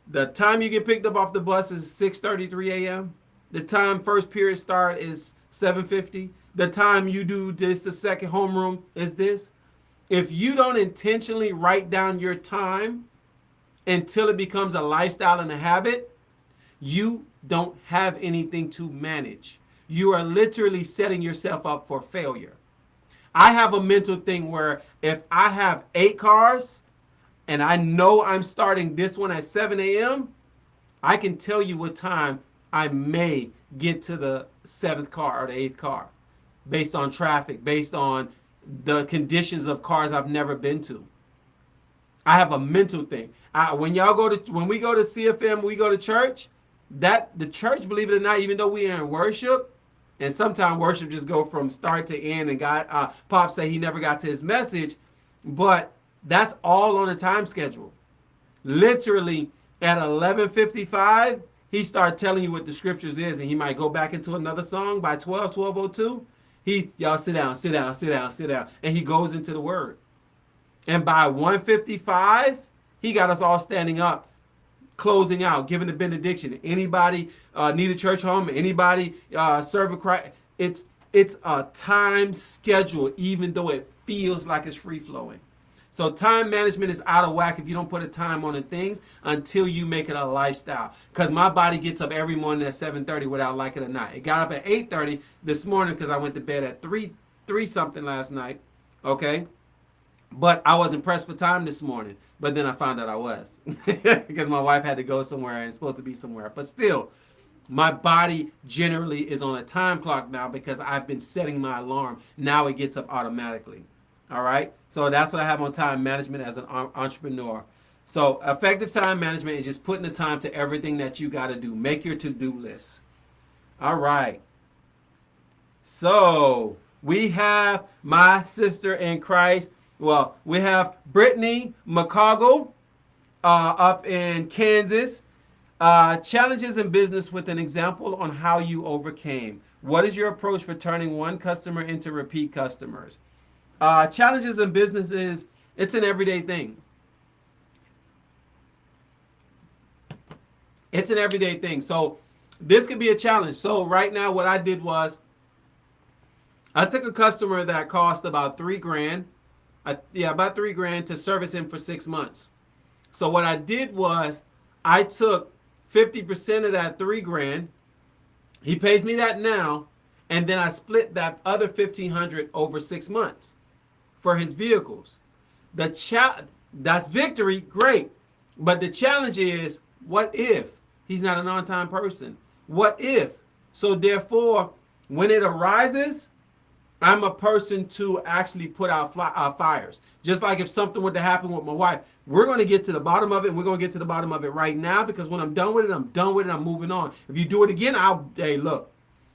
the time you get picked up off the bus is 6:33 a.m. The time first period start is 7:50. The time you do this, the second homeroom is this. If you don't intentionally write down your time until it becomes a lifestyle and a habit, you don't have anything to manage. You are literally setting yourself up for failure. I have a mental thing where if I have 8 cars and I know I'm starting this one at 7 a.m., I can tell you what time I may get to the 7th car or the 8th car based on traffic, based on the conditions of cars I've never been to. I have a mental thing. When we go to CFM, we go to church, that the church, believe it or not, even though we are in worship, and sometimes worship just go from start to end, and God, Pop say he never got to his message, but that's all on a time schedule. Literally at 11:55, he started telling you what the scriptures is, and he might go back into another song by 12:02. Y'all sit down, sit down, sit down, sit down, and he goes into the word. And by 1:55, he got us all standing up, closing out, giving the benediction. Anybody need a church home? Anybody serve a Christ? It's a time schedule, even though it feels like it's free flowing. So time management is out of whack if you don't put a time on the things until you make it a lifestyle. Because my body gets up every morning at 7:30 without like it or not. It got up at 8:30 this morning because I went to bed at 3 something last night. Okay. But I wasn't pressed for time this morning. But then I found out I was because my wife had to go somewhere and it's supposed to be somewhere. But still, my body generally is on a time clock now because I've been setting my alarm. Now it gets up automatically. All right. So that's what I have on time management as an entrepreneur. So effective time management is just putting the time to everything that you got to do. Make your to-do list. All right. So we have my sister in Christ. Well, we have Brittany McCoggle up in Kansas. Challenges in business with an example on how you overcame. What is your approach for turning one customer into repeat customers? Challenges in business is, it's an everyday thing. It's an everyday thing. So this could be a challenge. So right now what I did was I took a customer that cost about $3,000. About $3,000 to service him for 6 months. So what I did was I took 50% of that $3,000. He pays me that now. And then I split that other $1,500 over 6 months for his vehicles. That's victory, great. But the challenge is, what if he's not an on-time person? What if? So therefore, when it arises, I'm a person to actually put out fires. Just like if something were to happen with my wife, we're going to get to the bottom of it, and we're going to get to the bottom of it right now, because when I'm done with it, I'm done with it. I'm moving on. If you do it again, hey, look.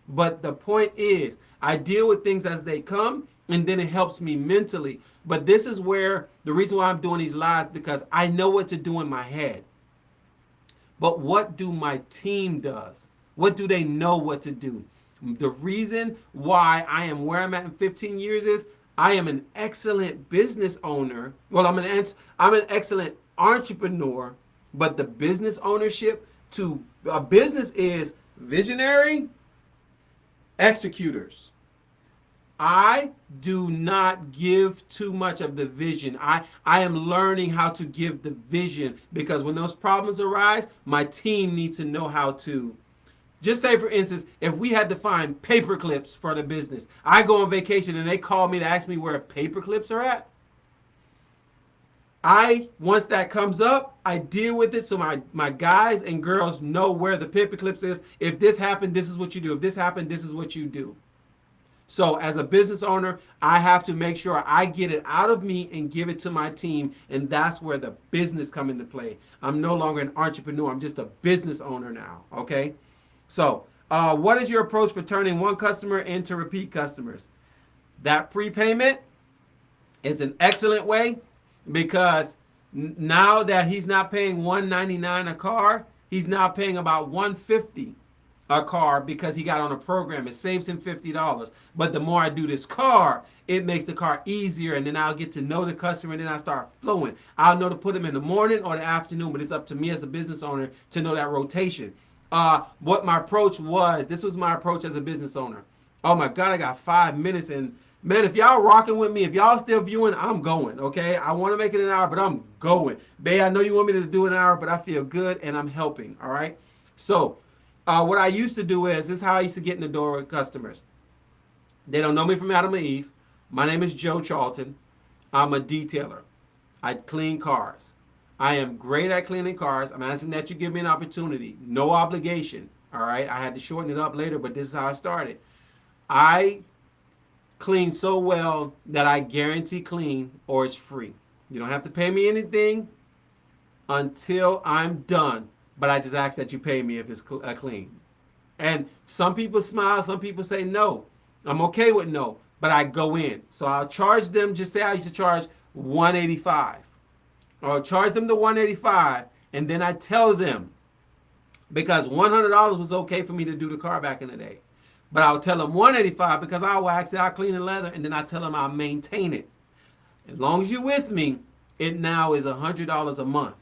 But the point is, I deal with things as they come, and then it helps me mentally. But this is where the reason why I'm doing these lives, because I know what to do in my head. But what do my team does? What do they know what to do? The reason why I am where I'm at in 15 years is I am an excellent business owner. Well, I'm an excellent entrepreneur, but the business ownership to a business is visionary executors. I do not give too much of the vision. I am learning how to give the vision, because when those problems arise, my team needs to know how to. Just say, for instance, if we had to find paper clips for the business, I go on vacation and they call me to ask me where paper clips are at. Once that comes up, I deal with it so my guys and girls know where the paper clips is. If this happened, this is what you do. If this happened, this is what you do. So as a business owner, I have to make sure I get it out of me and give it to my team. And that's where the business comes into play. I'm no longer an entrepreneur. I'm just a business owner now. Okay. So What is your approach for turning one customer into repeat customers? That prepayment is an excellent way because now that he's not paying $199 a car, he's now paying about $150 a car because he got on a program. It saves him $50. But the more I do this car, it makes the car easier, and then I'll get to know the customer, and then I start flowing. I'll know to put him in the morning or the afternoon, but it's up to me as a business owner to know that rotation. What my approach was, this was my approach as a business owner. Oh my God, I got 5 minutes, and man, if y'all rocking with me, if y'all still viewing, I'm going, okay? I want to make it an hour, but I'm going. Babe, I know you want me to do an hour, but I feel good, and I'm helping, all right? So what I used to do is, this is how I used to get in the door with customers. They don't know me from Adam and Eve. My name is Joe Charlton. I'm a detailer. I clean cars. I am great at cleaning cars. I'm asking that you give me an opportunity. No obligation, all right? I had to shorten it up later, but this is how I started. I clean so well that I guarantee clean or it's free. You don't have to pay me anything until I'm done, but I just ask that you pay me if it's clean. And some people smile, some people say no. I'm okay with no, but I go in. So I'll charge them, just say I used to charge $185. I'll charge them the $185, and then I tell them, because $100 was okay for me to do the car back in the day. But I'll tell them $185 because I'll wax it, I'll clean the leather, and then I tell them I'll maintain it. As long as you're with me, it now is $100 a month.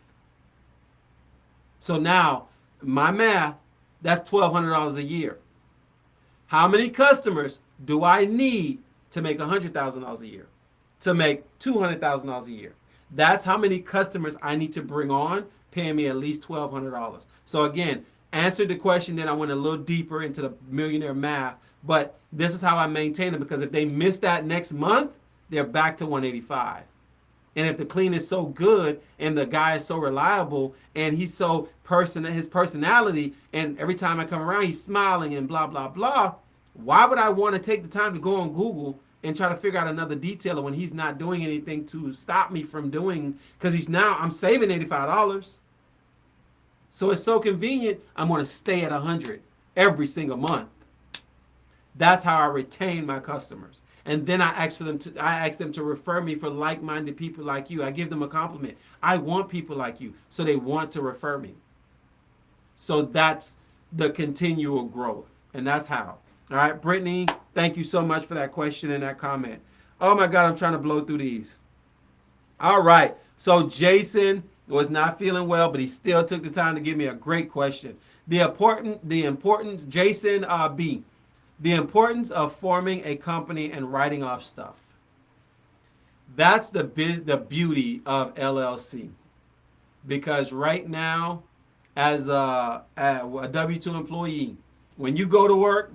So now, my math, that's $1,200 a year. How many customers do I need to make $100,000 a year? To make $200,000 a year? That's how many customers I need to bring on, paying me at least $1,200. So again, answered the question, then I went a little deeper into the millionaire math, but this is how I maintain it, because if they miss that next month, they're back to 185. And if the clean is so good and the guy is so reliable and he's so his personality, and every time I come around he's smiling and blah blah blah, why would I want to take the time to go on Google and try to figure out another detailer when he's not doing anything to stop me from doing, because I'm saving $85. So it's so convenient, I'm going to stay at 100 every single month. That's how I retain my customers. And then I ask them to refer me for like-minded people like you. I give them a compliment. I want people like you, so they want to refer me. So that's the continual growth, and that's how. All right, Brittany, thank you so much for that question and that comment. Oh my God, I'm trying to blow through these. All right, so Jason was not feeling well, but he still took the time to give me a great question. The importance, Jason B. The importance of forming a company and writing off stuff. That's the beauty of LLC. Because right now, as a W-2 employee, when you go to work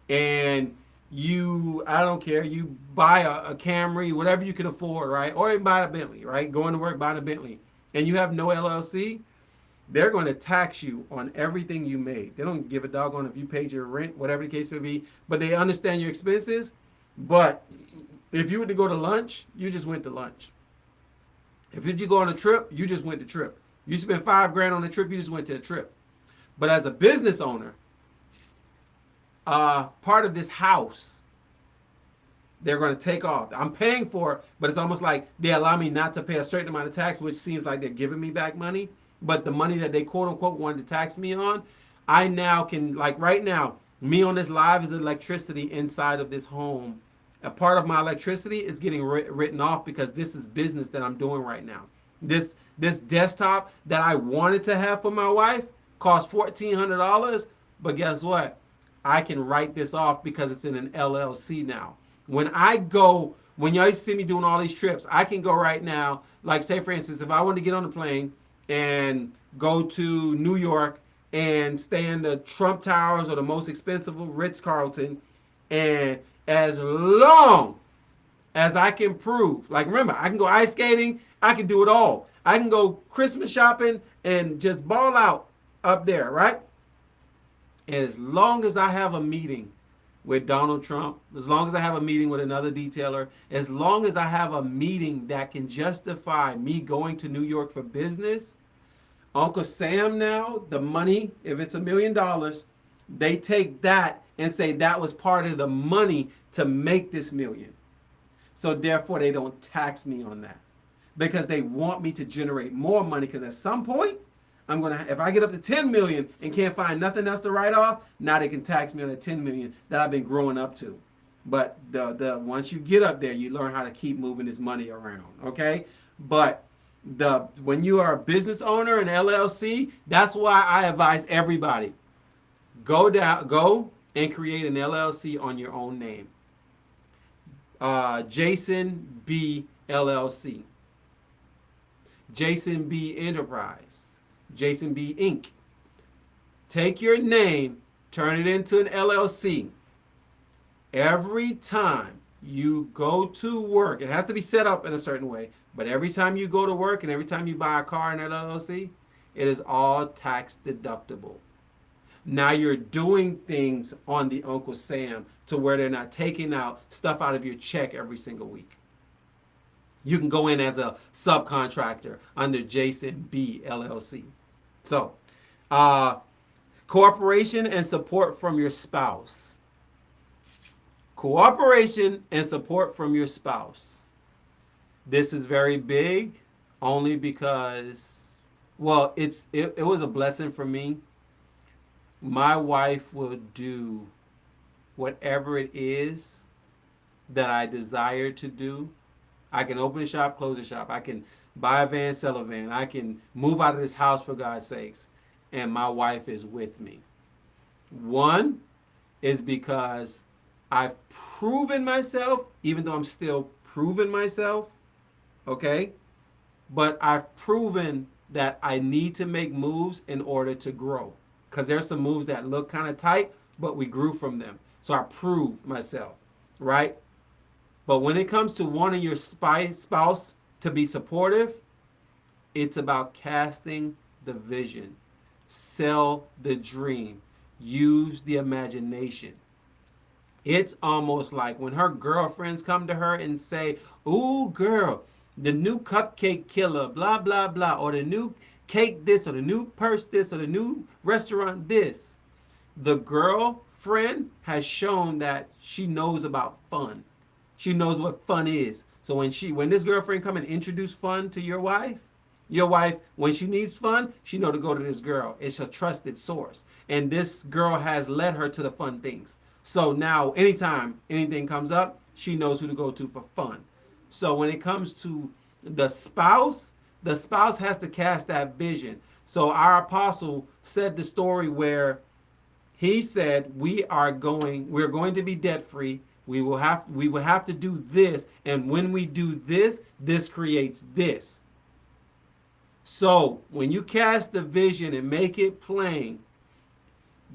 and I don't care, you buy a Camry, whatever you can afford, right? Or you buy a Bentley, right? Going to work, buying a Bentley, and you have no LLC, they're going to tax you on everything you made. They don't give a doggone if you paid your rent, whatever the case may be, but they understand your expenses. But if you were to go to lunch, you just went to lunch. If you go on a trip, you just went to trip. You spent $5,000 on a trip, you just went to a trip. But as a business owner, part of this house, they're going to take off. I'm paying for it, but it's almost like they allow me not to pay a certain amount of tax, which seems like they're giving me back money. But the money that they quote unquote wanted to tax me on, I now can, like right now, me on this live is electricity inside of this home. A part of my electricity is getting written off because this is business that I'm doing right now. This desktop that I wanted to have for my wife cost $1,400, but guess what? I can write this off because it's in an LLC now. When y'all used to see me doing all these trips, I can go right now, like say for instance, if I want to get on the plane and go to New York and stay in the Trump Towers or the most expensive Ritz-Carlton, and as long as I can prove, like remember, I can go ice skating, I can do it all. I can go Christmas shopping and just ball out up there, right? As long as I have a meeting with Donald Trump, as long as I have a meeting with another detailer, as long as I have a meeting that can justify me going to New York for business, Uncle Sam now, the money, if it's $1 million, They take that and say that was part of the money to make this million. So therefore, they don't tax me on that because they want me to generate more money. Because at some point, if I get up to 10 million and can't find nothing else to write off, now they can tax me on the 10 million that I've been growing up to. But the once you get up there, you learn how to keep moving this money around. Okay, but when you are a business owner, an LLC, that's why I advise everybody go and create an LLC on your own name. Jason B LLC, Jason B Enterprise, Jason B Inc. Take your name, turn it into an LLC. Every time you go to work, it has to be set up in a certain way, but every time you go to work and every time you buy a car in an LLC, it is all tax deductible. Now you're doing things on the Uncle Sam to where they're not taking out stuff out of your check every single week. You can go in as a subcontractor under Jason B LLC. So, cooperation and support from your spouse. Cooperation and support from your spouse. This is very big only because, well, it was a blessing for me. My wife will do whatever it is that I desire to do. I can open a shop, close a shop. I can buy a van, sell a van. I can move out of this house for God's sakes. And my wife is with me. One is because I've proven myself, even though I'm still proving myself, okay? But I've proven that I need to make moves in order to grow. Because there's some moves that look kind of tight, but we grew from them. So I proved myself, right? But when it comes to wanting your spouse to be supportive, it's about casting the vision. Sell the dream. Use the imagination. It's almost like when her girlfriends come to her and say, "Ooh, girl, the new cupcake killer, blah, blah, blah," or the new cake this, or the new purse this, or the new restaurant this. The girlfriend has shown that she knows about fun. She knows what fun is. So when this girlfriend come and introduce fun to your wife, when she needs fun, she know to go to this girl. It's a trusted source. And this girl has led her to the fun things. So now anytime anything comes up, she knows who to go to for fun. So when it comes to the spouse has to cast that vision. So our apostle said the story where he said, we're going to be debt free. We will have to do this. And when we do this, this creates this. So when you cast the vision and make it plain,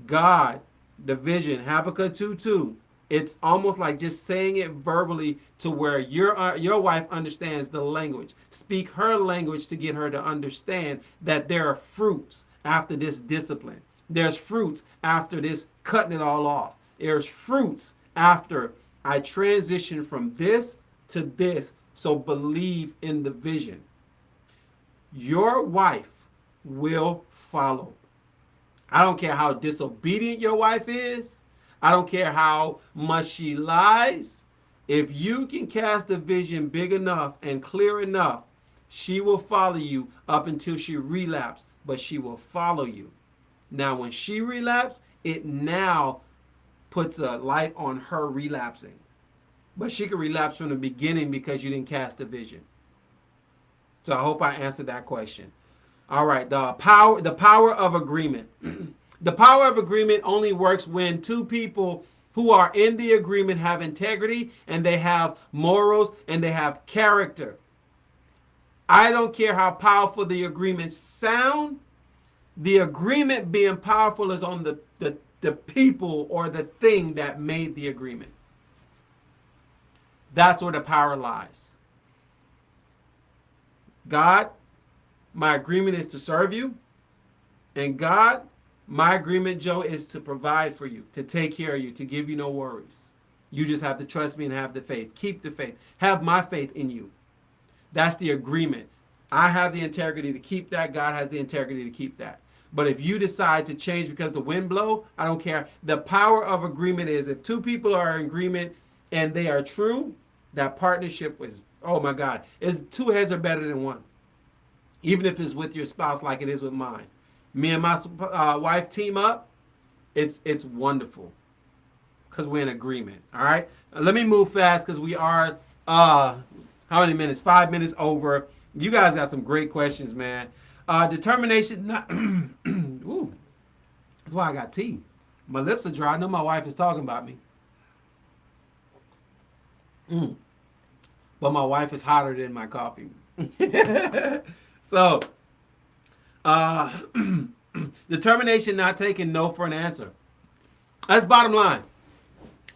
God, the vision, Habakkuk 2:2, it's almost like just saying it verbally to where your wife understands the language. Speak her language to get her to understand that there are fruits after this discipline. There's fruits after this cutting it all off. There's fruits after I transition from this to this. So believe in the vision. Your wife will follow. I don't care how disobedient your wife is. I don't care how much she lies. If you can cast a vision big enough and clear enough, she will follow you up until she relapses, but she will follow you. Now, when she relapses, it now puts a light on her relapsing. But she could relapse from the beginning because you didn't cast a vision. So I hope I answered that question. All right, the power of agreement. The power of agreement only works when two people who are in the agreement have integrity and they have morals and they have character. I don't care how powerful the agreements sound. The agreement being powerful is on the people or the thing that made the agreement. That's where the power lies. God, my agreement is to serve you. And God, my agreement, Joe, is to provide for you, to take care of you, to give you no worries. You just have to trust me and have the faith. Keep the faith. Have my faith in you. That's the agreement. I have the integrity to keep that. God has the integrity to keep that. But if you decide to change because the wind blow, I don't care. The power of agreement is if two people are in agreement and they are true, that partnership is, oh my God, it's two heads are better than one. Even if it's with your spouse like it is with mine. Me and my wife team up, it's wonderful because we're in agreement. All right, let me move fast because we are how many minutes? 5 minutes over. You guys got some great questions, man. Determination. Not ooh, that's why I got tea. My lips are dry. I know my wife is talking about me. But my wife is hotter than my coffee. So, determination not taking no for an answer. That's bottom line.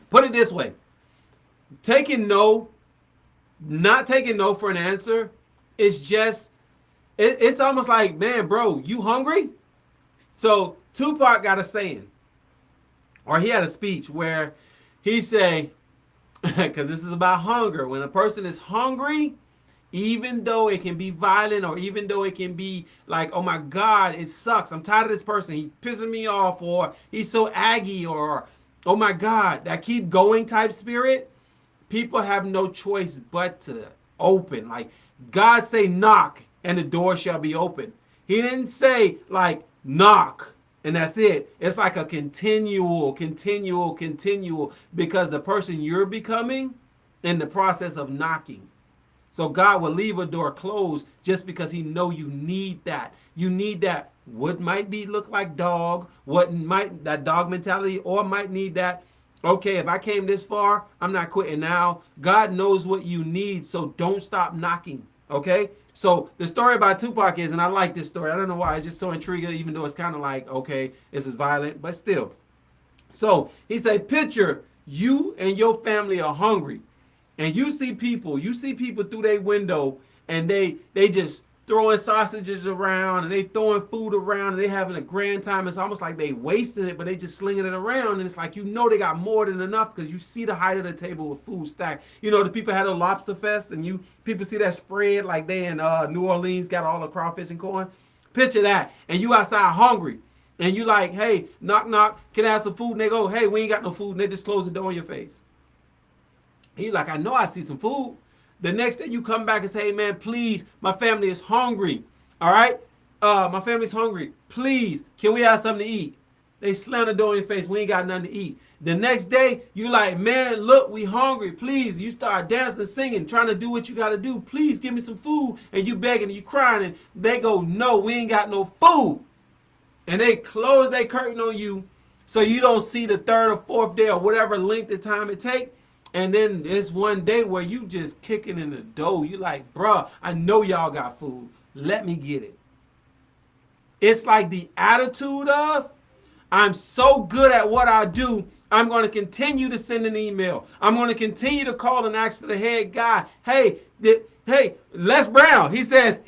Put it this way. Not taking no for an answer is just, it's almost like, man, bro, you hungry? So Tupac got a saying, or he had a speech where he say, because this is about hunger. When a person is hungry, even though it can be violent or even though it can be like, oh my God, it sucks. I'm tired of this person. He pissing me off, or he's so aggy, or oh my God, that keep going type spirit. People have no choice but to open. Like God say knock and the door shall be open. He didn't say like knock and that's it. It's like a continual, because the person you're becoming in the process of knocking. So God will leave a door closed just because he know you need that. You need that. What might be look like dog, what might that dog mentality, or might need that. Okay, if I came this far, I'm not quitting now. God knows what you need, so don't stop knocking. Okay? So the story about Tupac is, and I like this story. I don't know why. It's just so intriguing, even though it's kind of like, okay, this is violent, but still. So he said, picture you and your family are hungry. And you see people through their window, and they just throwing sausages around, and they throwing food around, and they having a grand time. It's almost like they wasting it, but they just slinging it around. And it's like, you know, they got more than enough because you see the height of the table with food stacked. You know, the people had a lobster fest, and people see that spread like they in New Orleans got all the crawfish and corn. Picture that, and you outside hungry, and you like, hey, knock knock, can I have some food? And they go, hey, we ain't got no food, and they just close the door in your face. He's like, I know I see some food. The next day you come back and say, hey, man, please, my family is hungry. All right? My family's hungry. Please, can we have something to eat? They slam the door in your face. We ain't got nothing to eat. The next day, you like, man, look, we hungry. Please, you start dancing and singing, trying to do what you got to do. Please give me some food. And you begging and you crying. And they go, no, we ain't got no food. And they close their curtain on you so you don't see the third or fourth day or whatever length of time it takes. And then it's one day where you just kicking in the dough. You like, bruh, I know y'all got food. Let me get it. It's like the attitude of, I'm so good at what I do, I'm going to continue to send an email. I'm going to continue to call and ask for the head guy. Hey, Les Brown, he said,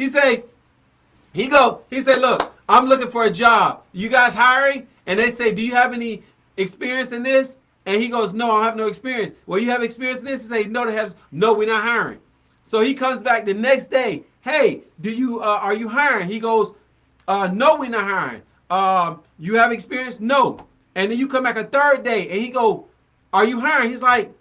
look, I'm looking for a job. You guys hiring? And they say, do you have any experience in this? And he goes, no, I have no experience. Well, you have experience in this? He say, no, no, we're not hiring. So he comes back the next day. Hey, are you hiring? He goes, no, we're not hiring. You have experience? No. And then you come back a third day and he go, are you hiring? He's like,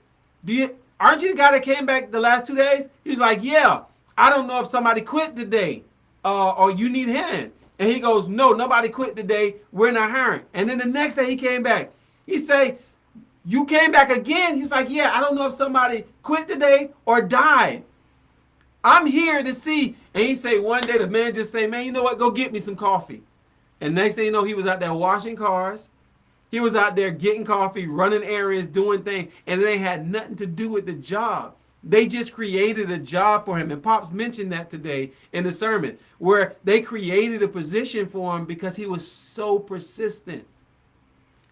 aren't you the guy that came back the last 2 days? He's like, yeah, I don't know if somebody quit today or you need hand. And he goes, no, nobody quit today. We're not hiring. And then the next day he came back. He say, you came back again? He's like, yeah, I don't know if somebody quit today or died. I'm here to see. And he say one day the man just say, man, you know what? Go get me some coffee. And next thing you know, he was out there washing cars. He was out there getting coffee, running errands, doing things. And they had nothing to do with the job. They just created a job for him. And Pops mentioned that today in the sermon, where they created a position for him because he was so persistent.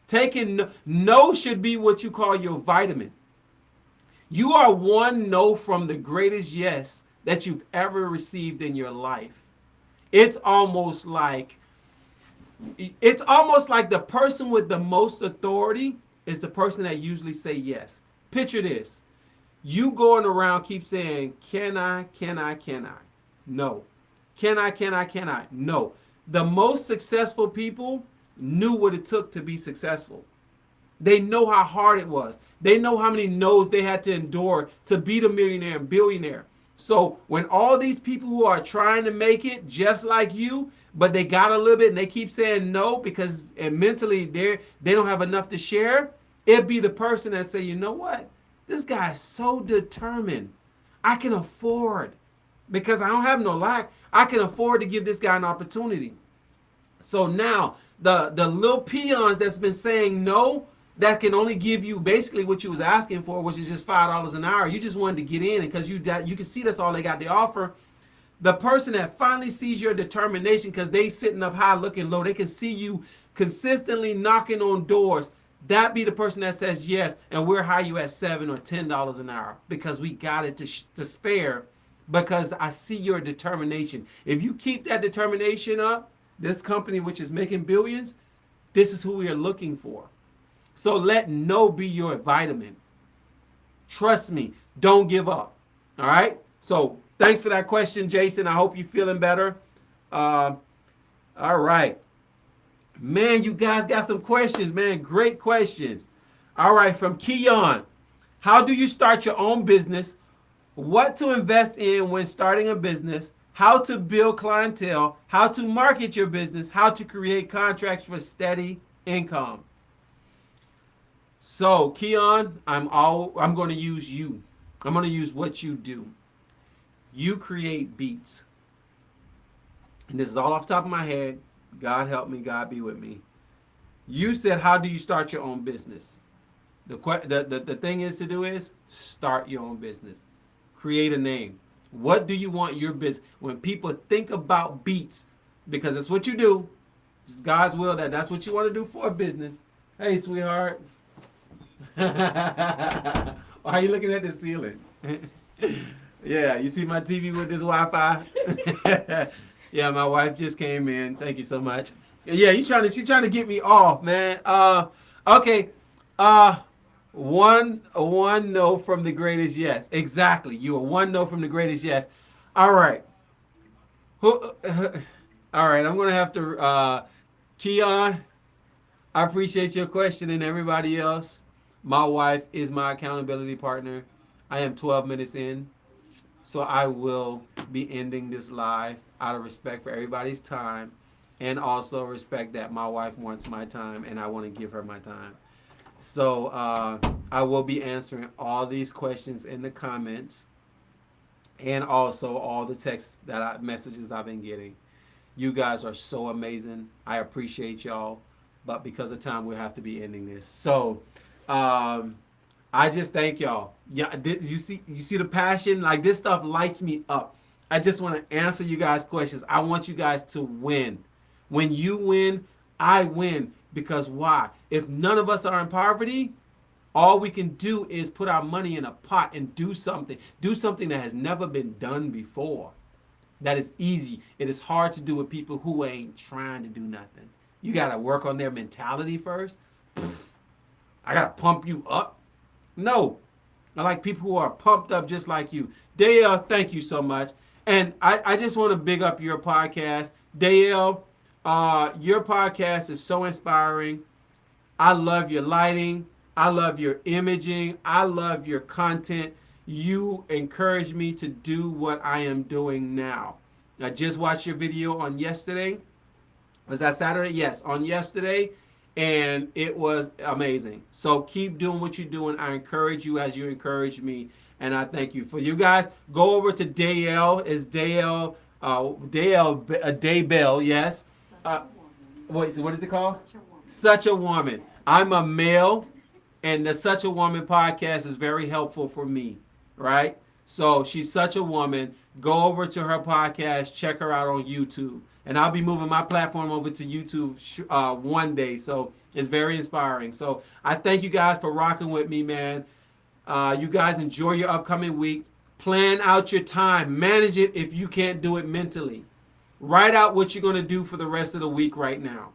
Taking no should be what you call your vitamin. You are one no from the greatest yes that you've ever received in your life. It's almost like the person with the most authority is the person that usually say yes. Picture this. You going around keep saying, can I? No. Can I? No. The most successful people knew what it took to be successful. They know how hard it was. They know how many no's they had to endure to be the millionaire and billionaire. So when all these people who are trying to make it just like you, but they got a little bit and they keep saying no because and mentally they don't have enough to share, it'd be the person that say, you know what? This guy is so determined. I can afford, because I don't have no lack, I can afford to give this guy an opportunity. So now the little peons that's been saying no, that can only give you basically what you was asking for, which is just $5 an hour. You just wanted to get in because you can see that's all they got to offer. The person that finally sees your determination, because they sitting up high looking low, they can see you consistently knocking on doors. That be the person that says yes, and we'll hire you at $7 or $10 an hour because we got it to spare, because I see your determination. If you keep that determination up, this company, which is making billions, this is who we are looking for. So let no be your vitamin. Trust me, don't give up. All right? So thanks for that question, Jason. I hope you're feeling better. All right. Man, you guys got some questions, man. Great questions. All right, from Keon. How do you start your own business? What to invest in when starting a business? How to build clientele? How to market your business? How to create contracts for steady income? So, Keon, I'm going to use you. I'm going to use what you do. You create beats. And this is all off the top of my head. God help me. God be with me. You said, how do you start your own business? The thing is to do is start your own business. Create a name. What do you want your business? When people think about beats, because that's what you do. It's God's will that's what you want to do for a business. Hey, sweetheart. Why are you looking at the ceiling? Yeah, you see my TV with this Wi-Fi? Yeah, my wife just came in. Thank you so much. Yeah, she's trying to get me off, man. Okay. One no from the greatest yes. Exactly. You are one no from the greatest yes. All right. All right, I'm gonna have to Keon, I appreciate your question, and everybody else. My wife is my accountability partner. I am 12 minutes in, so I will be ending this live out of respect for everybody's time, and also respect that my wife wants my time, and I want to give her my time. So I will be answering all these questions in the comments, and also all the messages I've been getting. You guys are so amazing. I appreciate y'all, but because of time, we'll have to be ending this. So I just thank y'all. Yeah, you see the passion? Like, this stuff lights me up. I just want to answer you guys' questions. I want you guys to win. When you win, I win. Because why? If none of us are in poverty, all we can do is put our money in a pot and do something. Do something that has never been done before. That is easy. It is hard to do with people who ain't trying to do nothing. You got to work on their mentality first. I got to pump you up. No. I like people who are pumped up just like you. Dale, thank you so much. And I just want to big up your podcast. Dale, your podcast is so inspiring. I love your lighting. I love your imaging. I love your content. You encourage me to do what I am doing now. I just watched your video on yesterday. Was that Saturday? Yes, on yesterday. And it was amazing. So keep doing what you're doing. I encourage you as you encourage me. And I thank you. For you guys, go over to Dale. It's Dale, Daybell, yes. What is it called? Such a Woman. I'm a male, and the Such a Woman podcast is very helpful for me, right? So she's such a woman. Go over to her podcast. Check her out on YouTube. And I'll be moving my platform over to YouTube one day. So it's very inspiring. So I thank you guys for rocking with me, man. You guys enjoy your upcoming week. Plan out your time. Manage it if you can't do it mentally. Write out what you're going to do for the rest of the week right now.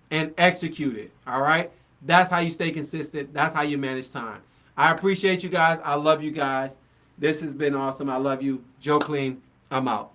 And execute it. All right? That's how you stay consistent. That's how you manage time. I appreciate you guys. I love you guys. This has been awesome. I love you. Joe Clean. I'm out.